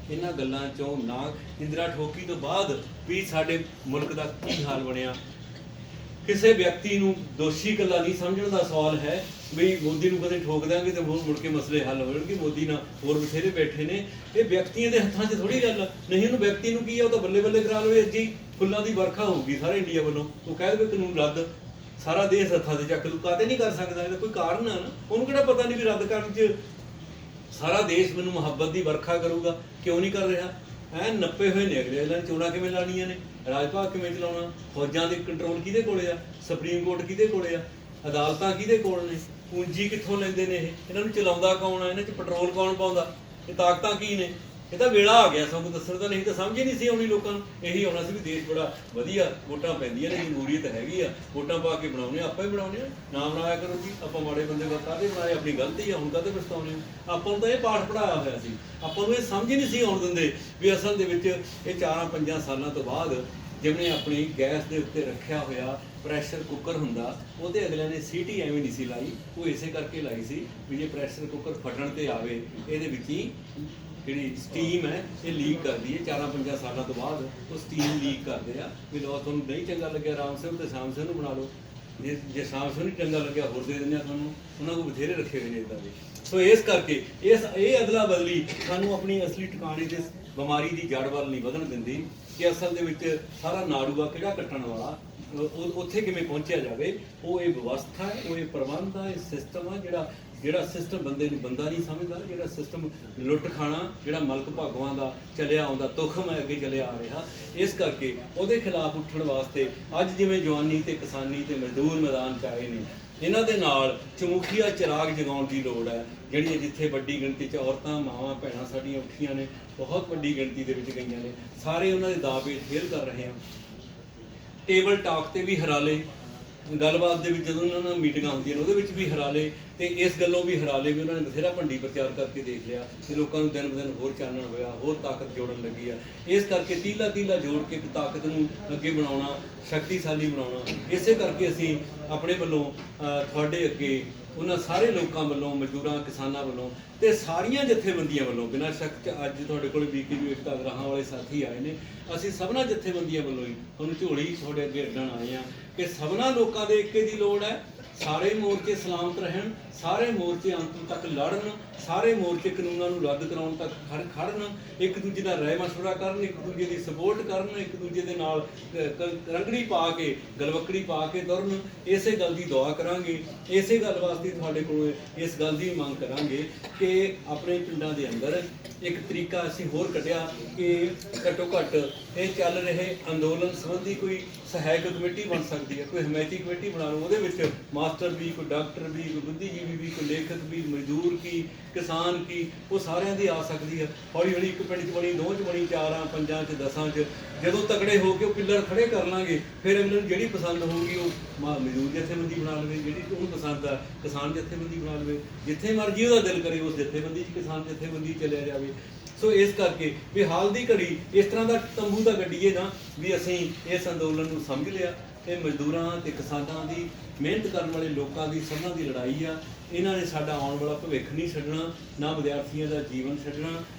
ਇਹਨਾਂ ਗੱਲਾਂ ਚੋਂ ਨਾ। ਇੰਦਰਾ ਠੋਕੀ ਤੋਂ ਬਾਅਦ ਵੀ ਸਾਡੇ ਮੁਲਕ ਦਾ ਕੀ ਹਾਲ ਬਣਿਆ। ਕਿਸੇ ਵਿਅਕਤੀ ਨੂੰ ਦੋਸ਼ੀ ਇਕੱਲਾ ਨਹੀਂ ਸਮਝਣ ਦਾ ਸਵਾਲ ਹੈ ਵੀ ਮੋਦੀ ਨੂੰ ਕਦੇ ਠੋਕ ਦਾਂਗੇ ਤੇ ਹੋਰ ਮੁੜ ਕੇ ਮਸਲੇ ਹੱਲ ਹੋ ਜਾਣਗੇ, ਮੋਦੀ ਨਾਲ ਹੋਰ ਬਥੇਰੇ ਬੈਠੇ ਨੇ। ਇਹ ਵਿਅਕਤੀਆਂ ਦੇ ਹੱਥਾਂ 'ਚ ਥੋੜੀ ਗੱਲ ਨਹੀਂ, ਉਹਨੂੰ ਵਿਅਕਤੀ ਨੂੰ ਕੀ ਆ, ਉਹ ਤਾਂ ਬੱਲੇ ਬੱਲੇ ਕਰਾ ਲਵੇ। ਅੱਜ ਹੀ ਫੁੱਲਾਂ ਦੀ ਵਰਖਾ ਹੋਊਗੀ ਸਾਰੇ ਇੰਡੀਆ ਵੱਲੋਂ, ਉਹ ਕਹਿ ਦੇਵੇ ਕਾਨੂੰਨ ਰੱਦ, ਸਾਰਾ ਦੇਸ਼ ਹੱਥਾਂ 'ਤੇ ਚੱਕ ਲੂ। ਕਾਹਤੇ ਨਹੀਂ ਕਰ ਸਕਦਾ, ਇਹਦਾ ਕੋਈ ਕਾਰਨ ਆ ਨਾ। ਉਹਨੂੰ ਕਿਹੜਾ ਪਤਾ ਨਹੀਂ ਵੀ ਰੱਦ ਕਰਨ 'ਚ ਸਾਰਾ ਦੇਸ਼ ਮੈਨੂੰ ਮੁਹੱਬਤ ਦੀ ਵਰਖਾ ਕਰੂਗਾ, ਕਿਉਂ ਨਹੀਂ ਕਰ ਰਿਹਾ। ਨੱਪੇ ਹੋਏ ਨੇ ਅਗਲੇ, ਇਹਨਾਂ ਨੇ ਚੋਣਾਂ ਕਿਵੇਂ ਲਾਣੀਆਂ ਨੇ, ਰਾਜ ਭਾਗ ਕਿਵੇਂ ਚਲਾਉਣਾ, ਫੌਜਾਂ ਦੇ ਕੰਟਰੋਲ ਕਿਹਦੇ ਕੋਲੇ ਆ, ਸੁਪਰੀਮ ਕੋਰਟ ਕਿਹਦੇ ਕੋਲੇ ਆ, ਅਦਾਲਤਾਂ ਕਿਹਦੇ ਕੋਲ ਨੇ, ਪੂੰਜੀ ਕਿੱਥੋਂ ਲੈਂਦੇ ਨੇ ਇਹਨਾਂ ਨੂੰ ਚਲਾਉਂਦਾ ਕੌਣ ਆ, ਇਹਨਾਂ 'ਚ ਪੈਟਰੋਲ ਕੌਣ ਪਾਉਂਦਾ, ਇਹ ਤਾਕਤਾਂ ਕੀ ਨੇ। ਇਹ ਤਾਂ ਵੇਲਾ ਆ ਗਿਆ ਸਭ ਦੱਸਣ ਦਾ, ਨਹੀਂ ਤਾਂ ਸਮਝ ਹੀ ਨਹੀਂ ਸੀ ਆਉਣੀ ਲੋਕਾਂ ਨੂੰ। ਇਹੀ ਆਉਣਾ ਸੀ ਵੀ ਦੇਸ਼ ਬੜਾ ਵਧੀਆ, ਵੋਟਾਂ ਪੈਂਦੀਆਂ ਨੇ, ਜਮਹੂਰੀਅਤ ਹੈਗੀ ਆ, ਵੋਟਾਂ ਪਾ ਕੇ ਬਣਾਉਣੇ, ਆਪਾਂ ਹੀ ਬਣਾਉਣੇ ਆ, ਨਾ ਬਣਾਇਆ ਕਰੋ ਜੀ। ਆਪਾਂ ਮਾੜੇ ਬੰਦੇ ਕਾਹਦੇ ਬਣਾਏ, ਆਪਣੀ ਗਲਤੀ ਆ, ਹੁਣ ਕਾਹਦੇ ਪਛਤਾਉਣੇ। ਆਪਾਂ ਨੂੰ ਤਾਂ ਇਹ ਪਾਠ ਪੜਾਇਆ ਹੋਇਆ ਸੀ, ਆਪਾਂ ਨੂੰ ਇਹ ਸਮਝ ਹੀ ਨਹੀਂ ਸੀ ਆਉਣ ਦਿੰਦੇ ਵੀ ਅਸਲ ਦੇ ਵਿੱਚ ਇਹ 4-5 ਸਾਲਾਂ ਤੋਂ ਬਾਅਦ ਜਿਵੇਂ ਆਪਣੀ ਗੈਸ ਦੇ ਉੱਤੇ ਰੱਖਿਆ ਹੋਇਆ ਪ੍ਰੈਸ਼ਰ ਕੁੱਕਰ ਹੁੰਦਾ, ਉਹਦੇ ਅਗਲਿਆਂ ਨੇ ਸੀਟੀ ਐਵੇਂ ਨਹੀਂ ਸੀ ਲਾਈ। ਉਹ ਇਸੇ ਕਰਕੇ ਲਾਈ ਸੀ ਵੀ ਜੇ ਪ੍ਰੈਸ਼ਰ ਕੁੱਕਰ ਫਟਣ ਤੇ ਆਵੇ, ਇਹਦੇ ਵਿੱਚ ਹੀ ਜਿਹੜੀ ਸਟੀਮ ਹੈ ਇਹ ਲੀਕ ਕਰਦੀ ਹੈ। 4-5 ਸਾਲਾਂ ਤੋਂ ਬਾਅਦ ਉਹ ਸਟੀਮ ਲੀਕ ਕਰਦੇ ਆ ਵੀ ਲੋ ਤੁਹਾਨੂੰ ਨਹੀਂ ਚੰਗਾ ਲੱਗਿਆ ਰਾਮ ਸਿੰਘ ਤੇ ਸ਼ਾਮ ਸਿੰਘ ਨੂੰ ਬਣਾ ਲਓ, ਜੇ ਸ਼ਾਮ ਸਿੰਘ ਨੂੰ ਚੰਗਾ ਲੱਗਿਆ ਹੋਰ ਦੇ ਦਿੰਦੇ ਆ ਤੁਹਾਨੂੰ। ਉਹਨਾਂ ਕੋਲ ਬਥੇਰੇ ਰੱਖੇ ਹੋਏ ਨੇ ਇੱਦਾਂ ਦੇ। ਸੋ ਇਸ ਕਰਕੇ ਇਹ ਅਦਲਾ ਬਦਲੀ ਸਾਨੂੰ ਆਪਣੀ ਅਸਲੀ ਟਿਕਾਣੇ ਦੇ ਬਿਮਾਰੀ ਦੀ ਜੜ ਵੱਲ ਨਹੀਂ ਵਧਣ ਦਿੰਦੀ ਕਿ ਅਸਲ ਦੇ ਵਿੱਚ ਸਾਰਾ ਨਾੜੂਆ ਕਿਹੜਾ ਕੱਟਣ ਵਾਲਾ, ਉੱਥੇ ਕਿਵੇਂ ਪਹੁੰਚਿਆ ਜਾਵੇ। ਉਹ ਇਹ ਵਿਵਸਥਾ ਹੈ, ਉਹ ਇਹ ਪ੍ਰਬੰਧ ਆ, ਇਹ ਸਿਸਟਮ ਆ ਜਿਹੜਾ ਸਿਸਟਮ ਬੰਦੇ ਨੂੰ ਬੰਦਾ ਨਹੀਂ ਸਮਝਦਾ, ਜਿਹੜਾ ਸਿਸਟਮ ਲੁੱਟ ਖਾਣਾ, ਜਿਹੜਾ ਮਲਕ ਭਾਗਵਾਂ ਦਾ ਚੱਲਿਆ ਆਉਂਦਾ ਤੁਖਮ ਹੈ, ਅੱਗੇ ਚੱਲਿਆ ਆ ਰਿਹਾ। ਇਸ ਕਰਕੇ ਉਹਦੇ ਖਿਲਾਫ ਉੱਠਣ ਵਾਸਤੇ ਅੱਜ ਜਿਵੇਂ ਜਵਾਨੀ ਤੇ ਕਿਸਾਨੀ ਤੇ ਮਜ਼ਦੂਰ ਮੈਦਾਨ 'ਚ ਆਏ ਨੇ, ਇਹਨਾਂ ਦੇ ਨਾਲ ਚਮੂਖੀਆ ਚਿਰਾਗ ਜਗਾਉਣ ਦੀ ਲੋੜ ਹੈ। ਜਿਹੜੀ ਜਿੱਥੇ ਵੱਡੀ ਗਿਣਤੀ 'ਚ ਔਰਤਾਂ, ਮਾਵਾਂ, ਭੈਣਾਂ ਸਾਡੀਆਂ ਉੱਠੀਆਂ ਨੇ, ਬਹੁਤ ਵੱਡੀ ਗਿਣਤੀ ਦੇ ਵਿੱਚ ਗਈਆਂ ਨੇ, ਸਾਰੇ ਉਹਨਾਂ ਦੇ ਦਾਅਵੇ ਫੇਲ ਕਰ ਰਹੇ ਆ। ਟੇਬਲ ਟਾਕ ਤੇ ਵੀ ਹਰਾ ਲਏ, ਗੱਲਬਾਤ ਦੇ ਵਿੱਚ ਜਦੋਂ ਉਹਨਾਂ ਨਾਲ ਮੀਟਿੰਗਾਂ ਹੁੰਦੀਆਂ ਨੇ ਉਹਦੇ ਵਿੱਚ ਵੀ ਹਰਾ ਲਏ, ਤੇ ਇਸ ਗੱਲੋਂ ਵੀ ਹਰਾ ਲਏ ਵੀ ਉਹਨਾਂ ਨੇ ਬਥੇਰਾ ਭੰਡੀ ਪ੍ਰਚਾਰ ਕਰਕੇ ਦੇਖ ਲਿਆ ਕਿ ਲੋਕਾਂ ਨੂੰ ਦਿਨ ਬ ਦਿਨ ਹੋਰ ਚਾਨਣ ਹੋਇਆ, ਹੋਰ ਤਾਕਤ ਜੋੜਨ ਲੱਗੀ ਆ। ਇਸ ਕਰਕੇ ਤੀਲਾ ਜੋੜ ਕੇ ਤਾਕਤ ਨੂੰ ਅੱਗੇ ਬਣਾਉਣਾ, ਸ਼ਕਤੀਸ਼ਾਲੀ ਬਣਾਉਣਾ। ਇਸੇ ਕਰਕੇ ਅਸੀਂ ਆਪਣੇ ਵੱਲੋਂ ਤੁਹਾਡੇ ਅੱਗੇ ਉਹਨਾਂ ਸਾਰੇ ਲੋਕਾਂ ਵੱਲੋਂ, ਮਜ਼ਦੂਰਾਂ, ਕਿਸਾਨਾਂ ਵੱਲੋਂ ਤੇ ਸਾਰੀਆਂ ਜਥੇਬੰਦੀਆਂ ਵੱਲੋਂ, ਬਿਨਾਂ ਸ਼ੱਕ ਅੱਜ ਤੁਹਾਡੇ ਕੋਲ BKB ਏਕਤਾ ਗਰਾਹਾਂ ਵਾਲੇ ਸਾਥੀ ਆਏ ਨੇ, ਅਸੀਂ ਸਭਨਾਂ ਜਥੇਬੰਦੀਆਂ ਵੱਲੋਂ ਹੀ ਤੁਹਾਨੂੰ ਝੋਲੀ ਤੁਹਾਡੇ ਅੱਗੇ ਅੱਡਣ ਆਏ ਆ ਕਿ ਸਭਨਾਂ ਲੋਕਾਂ ਦੇ ਏਕੇ ਦੀ ਲੋੜ ਹੈ। ਸਾਰੇ ਮੋਰਚੇ ਸਲਾਮਤ ਰਹਿਣ, ਸਾਰੇ ਮੋਰਚੇ ਅੰਤ ਤੱਕ ਲੜਨ, ਸਾਰੇ ਮੋਰਚੇ ਕਾਨੂੰਨਾਂ ਨੂੰ ਰੱਦ ਕਰਾਉਣ ਤੱਕ ਖੜਨ, ਇੱਕ ਦੂਜੇ ਨਾਲ ਰਾਏ ਮਸ਼ਵਰਾ ਕਰਨ, ਇੱਕ ਦੂਜੇ ਦੀ ਸਪੋਰਟ ਕਰਨ, ਇੱਕ ਦੂਜੇ ਦੇ ਨਾਲ ਰੰਗੜੀ ਪਾ ਕੇ, ਗਲਵੱਕੜੀ ਪਾ ਕੇ ਤੁਰਨ। ਇਸੇ ਗੱਲ ਦੀ ਦੁਆ ਕਰਾਂਗੇ, ਇਸੇ ਗੱਲ ਵਾਸਤੇ ਤੁਹਾਡੇ ਕੋਲ ਇਸ ਗੱਲ ਦੀ ਮੰਗ ਕਰਾਂਗੇ ਕਿ ਆਪਣੇ ਪਿੰਡਾਂ ਦੇ ਅੰਦਰ ਇੱਕ ਤਰੀਕਾ ਅਸੀਂ ਹੋਰ ਕੱਢਿਆ ਕਿ ਘੱਟੋ ਘੱਟ ਇਹ ਚੱਲ ਰਹੇ ਅੰਦੋਲਨ ਸੰਬੰਧੀ ਕੋਈ ਸਹਾਇਕ ਕਮੇਟੀ ਬਣ ਸਕਦੀ ਹੈ, ਕੋਈ ਹਮਾਇਤੀ ਕਮੇਟੀ ਬਣਾ ਲਓ। ਉਹਦੇ ਵਿੱਚ ਮਾਸਟਰ ਵੀ, ਕੋਈ ਡਾਕਟਰ ਵੀ, ਕੋਈ ਬੁੱਧੀਜੀਵੀ ਵੀ, ਕੋਈ ਲੇਖਕ ਵੀ, ਮਜ਼ਦੂਰ ਕੀ, ਕਿਸਾਨ ਕੀ, ਉਹ ਸਾਰਿਆਂ ਦੀ ਆ ਸਕਦੀ ਹੈ। ਹੌਲੀ ਹੌਲੀ ਇੱਕ ਪਿੰਡ 'ਚ ਬਣੀ, 2 'ਚ ਬਣੀ, 4, 5 'ਚ, 10 'ਚ ਜਦੋਂ ਤਕੜੇ ਹੋ ਕੇ ਉਹ ਪਿੱਲਰ ਖੜੇ ਕਰ ਲਾਂਗੇ, ਫਿਰ ਅਗਲੇ ਨੂੰ ਜਿਹੜੀ ਪਸੰਦ ਹੋਊਗੀ ਉਹ ਮਜ਼ਦੂਰ ਜਥੇਬੰਦੀ ਬਣਾ ਲਵੇ, ਜਿਹੜੀ ਉਹਨੂੰ ਪਸੰਦ ਆ ਕਿਸਾਨ ਜਥੇਬੰਦੀ ਬਣਾ ਲਵੇ, ਜਿੱਥੇ ਮਰਜ਼ੀ ਉਹਦਾ ਦਿਲ ਕਰੇ ਉਸ ਜਥੇਬੰਦੀ 'ਚ, ਕਿਸਾਨ ਜਥੇਬੰਦੀ ਚਲਿਆ ਜਾਵੇ। ਸੋ ਇਸ ਕਰਕੇ ਵੀ ਹਾਲ ਦੀ ਘੜੀ ਇਸ ਤਰ੍ਹਾਂ ਦਾ ਤੰਬੂ ਤਾਂ ਗੱਡੀਏ ਨਾ ਵੀ ਅਸੀਂ ਇਸ ਅੰਦੋਲਨ ਨੂੰ ਸਮਝ ਲਿਆ ਕਿ ਮਜ਼ਦੂਰਾਂ ਤੇ ਕਿਸਾਨਾਂ ਦੀ, ਮਿਹਨਤ ਕਰਨ ਵਾਲੇ ਲੋਕਾਂ ਦੀ, ਸਭਨਾਂ ਦੀ ਲੜਾਈ ਆ। ਇਹਨਾਂ ਨੇ ਸਾਡਾ ਆਉਣ ਵਾਲਾ ਭਵਿੱਖ ਨਹੀਂ ਛੱਡਣਾ, ਨਾ ਵਿਦਿਆਰਥੀਆਂ ਦਾ ਜੀਵਨ ਛੱਡਣਾ।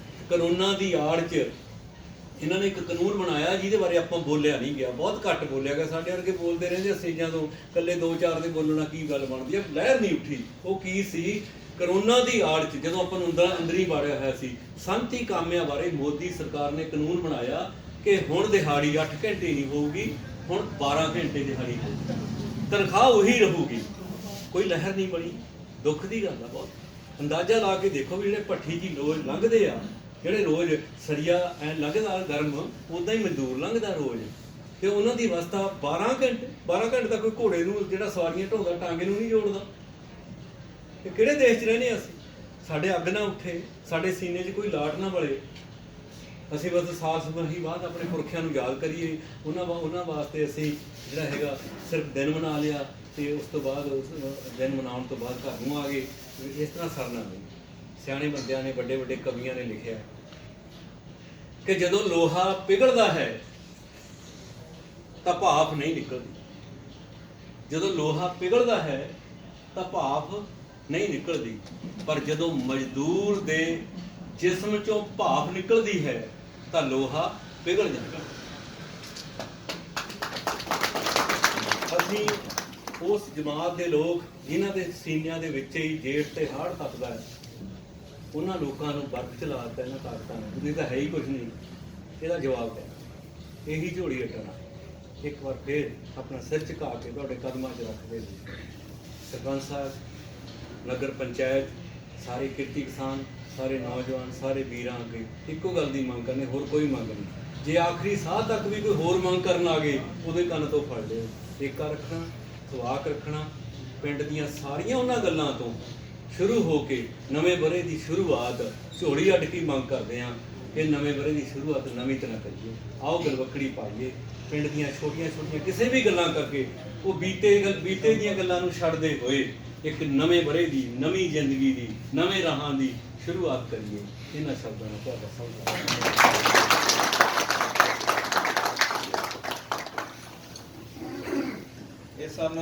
ਕਾਨੂੰਨਾਂ ਦੀ ਆੜ 'ਚ ਇਹਨਾਂ ਨੇ ਇੱਕ ਕਾਨੂੰਨ ਬਣਾਇਆ ਜਿਹਦੇ ਬਾਰੇ ਆਪਾਂ ਬੋਲਿਆ ਨਹੀਂ ਗਿਆ, ਬਹੁਤ ਘੱਟ ਬੋਲਿਆ ਗਿਆ। ਸਾਡੇ ਵਰਗੇ ਬੋਲਦੇ ਰਹਿੰਦੇ ਸਟੇਜਾਂ ਤੋਂ, ਇਕੱਲੇ 2-4 ਦੇ ਬੋਲਣਾ ਕੀ ਗੱਲ ਬਣਦੀ ਆ, ਲਹਿਰ ਨਹੀਂ ਉੱਠੀ। ਉਹ ਕੀ ਸੀ, ਕਰੋਨਾ ਦੀ ਆੜ 'ਚ ਜਦੋਂ ਆਪਾਂ ਨੂੰ ਅੰਦਰ ਹੀ ਵਾੜਿਆ ਹੋਇਆ ਸੀ, ਸੰਤੀ ਕਾਮਿਆਂ ਬਾਰੇ ਮੋਦੀ ਸਰਕਾਰ ਨੇ ਕਾਨੂੰਨ ਬਣਾਇਆ ਕਿ ਹੁਣ ਦਿਹਾੜੀ 8 ਘੰਟੇ ਨਹੀਂ ਹੋਊਗੀ, ਹੁਣ 12 ਘੰਟੇ ਦਿਹਾੜੀ ਹੋਊਗੀ, ਤਨਖਾਹ ਉਹੀ ਰਹੂਗੀ। ਕੋਈ ਲਹਿਰ ਨਹੀਂ ਬਣੀ। ਦੁੱਖ ਦੀ ਗੱਲ ਆ ਬਹੁਤ। ਅੰਦਾਜ਼ਾ ਲਾ ਕੇ ਦੇਖੋ ਵੀ ਜਿਹੜੇ ਭੱਠੀ 'ਚ ਲੋਕ ਲੰਘਦੇ ਆ, ਜਿਹੜੇ ਰੋਜ਼ ਸਰੀਆ ਐ ਲੰਘਦਾ ਗਰਮ, ਉੱਦਾਂ ਹੀ ਮਜ਼ਦੂਰ ਲੰਘਦਾ ਰੋਜ਼, ਤੇ ਉਹਨਾਂ ਦੀ ਅਵਸਥਾ 12 ਘੰਟੇ ਤਾਂ ਕੋਈ ਘੋੜੇ ਨੂੰ ਜਿਹੜਾ ਸਵਾਰੀਆਂ ਢੋਂਦਾ ਟਾਂਗੇ ਨੂੰ ਨਹੀਂ ਜੋੜਦਾ। ਇਹ ਕਿਹੜੇ ਦੇਸ਼ 'ਚ ਰਹਿੰਦੇ ਅਸੀਂ? ਸਾਡੇ ਅੱਗ ਨਾ ਉੱਠੇ, ਸਾਡੇ ਸੀਨੇ 'ਚ ਕੋਈ ਲਾਟ ਨਾ ਬਲੇ, ਅਸੀਂ ਬਸ ਸਾਲ ਸਮਾਹੀ ਬਾਅਦ ਆਪਣੇ ਪੁਰਖਿਆਂ ਨੂੰ ਯਾਦ ਕਰੀਏ। ਉਹਨਾਂ ਵਾਸਤੇ ਅਸੀਂ ਜਿਹੜਾ ਹੈਗਾ ਸਿਰਫ ਦਿਨ ਮਨਾ ਲਿਆ, ਤੇ ਉਸ ਤੋਂ ਬਾਅਦ ਉਸ ਦਿਨ ਮਨਾਉਣ ਤੋਂ ਬਾਅਦ ਘਰ ਨੂੰ ਆ ਗਏ। ਇਸ ਤਰ੍ਹਾਂ ਸਰਨਾ ਨਹੀਂ। ਸਿਆਣੇ ਬੰਦਿਆਂ ਨੇ, ਵੱਡੇ ਵੱਡੇ ਕਵੀਆਂ ਨੇ ਲਿਖਿਆ ਕਿ ਜਦੋਂ ਲੋਹਾ ਪਿਘਲਦਾ ਹੈ ਤਾਂ ਭਾਫ਼ ਨਹੀਂ ਨਿਕਲਦੀ। ਜਦੋਂ ਲੋਹਾ ਪਿਘਲਦਾ ਹੈ ਤਾਂ ਭਾਫ਼ ਨਹੀਂ ਨਿਕਲਦੀ, ਪਰ ਜਦੋਂ ਮਜ਼ਦੂਰ ਦੇ ਜਿਸਮ ਚੋਂ ਭਾਫ਼ ਨਿਕਲਦੀ ਹੈ ਤਾਂ ਲੋਹਾ ਪਿਘਲ ਜਾਂਦਾ। ਅਸੀਂ ਉਸ ਜਮਾਤ ਦੇ ਲੋਕ ਜਿਨ੍ਹਾਂ ਦੇ ਸੀਨਿਆਂ ਦੇ ਵਿੱਚ ਹੀ ਜੇਠ ਤੇ ਹਾੜ ਤਪਦਾ ਹੈ, ਉਹਨਾਂ ਲੋਕਾਂ ਨੂੰ ਬਰਫ਼ ਚ ਲਾ ਦਿੱਤਾ ਇਹਨਾਂ ਤਾਕਤਾਂ ਨੇ। ਉਹਦੀ ਤਾਂ ਹੈ ਹੀ ਕੁਝ ਨਹੀਂ। ਇਹਦਾ ਜਵਾਬ ਹੈ ਇਹੀ ਝੋਲੀ ਅੱਟਣਾ। ਇੱਕ ਵਾਰ ਫੇਰ ਆਪਣਾ ਸਿਰ ਝੁਕਾ ਕੇ ਤੁਹਾਡੇ ਕਦਮਾਂ 'ਚ ਰੱਖਦੇ ਜੀ। ਸਰਪੰਚ ਸਾਹਿਬ, ਨਗਰ ਪੰਚਾਇਤ, ਸਾਰੇ ਕਿਰਤੀ ਕਿਸਾਨ, ਸਾਰੇ ਨੌਜਵਾਨ, ਸਾਰੇ ਵੀਰਾਂ ਅੱਗੇ ਇੱਕੋ ਗੱਲ ਦੀ ਮੰਗ ਕਰਨੀ, ਹੋਰ ਕੋਈ ਮੰਗ ਨਹੀਂ। ਜੇ ਆਖਰੀ ਸਾਹ ਤੱਕ ਵੀ ਕੋਈ ਹੋਰ ਮੰਗ ਕਰਨ ਆ ਗਏ, ਉਹਦੇ ਕੰਨ ਤੋਂ ਫੜ ਲਿਓ। ਏਕਾ ਰੱਖਣਾ, ਸਵਾਕ ਰੱਖਣਾ, ਪਿੰਡ ਦੀਆਂ ਸਾਰੀਆਂ ਉਹਨਾਂ ਗੱਲਾਂ ਤੋਂ ਸ਼ੁਰੂ ਹੋ ਕੇ ਨਵੇਂ ਵਰ੍ਹੇ ਦੀ ਸ਼ੁਰੂਆਤ ਝੋਲੀ ਅੱਡ ਕੇ ਮੰਗ ਕਰਦੇ ਹਾਂ ਕਿ ਨਵੇਂ ਵਰ੍ਹੇ ਦੀ ਸ਼ੁਰੂਆਤ ਨਵੀਂ ਤਰ੍ਹਾਂ ਕਰੀਏ। ਆਓ ਗਲਵੱਕੜੀ ਪਾਈਏ। ਪਿੰਡ ਦੀਆਂ ਛੋਟੀਆਂ ਛੋਟੀਆਂ ਕਿਸੇ ਵੀ ਗੱਲਾਂ ਕਰਕੇ ਉਹ ਬੀਤੇ ਦੀਆਂ ਗੱਲਾਂ ਨੂੰ ਛੱਡਦੇ ਹੋਏ ਇੱਕ ਨਵੇਂ ਵਰ੍ਹੇ ਦੀ, ਨਵੀਂ ਜ਼ਿੰਦਗੀ ਦੀ, ਨਵੇਂ ਰਾਹਾਂ ਦੀ ਸ਼ੁਰੂਆਤ ਕਰੀਏ। ਇਹਨਾਂ ਸ਼ਬਦਾਂ ਨਾਲ ਤੁਹਾਡਾ ਸਵਾਗਤ। ਇਹ ਸਨ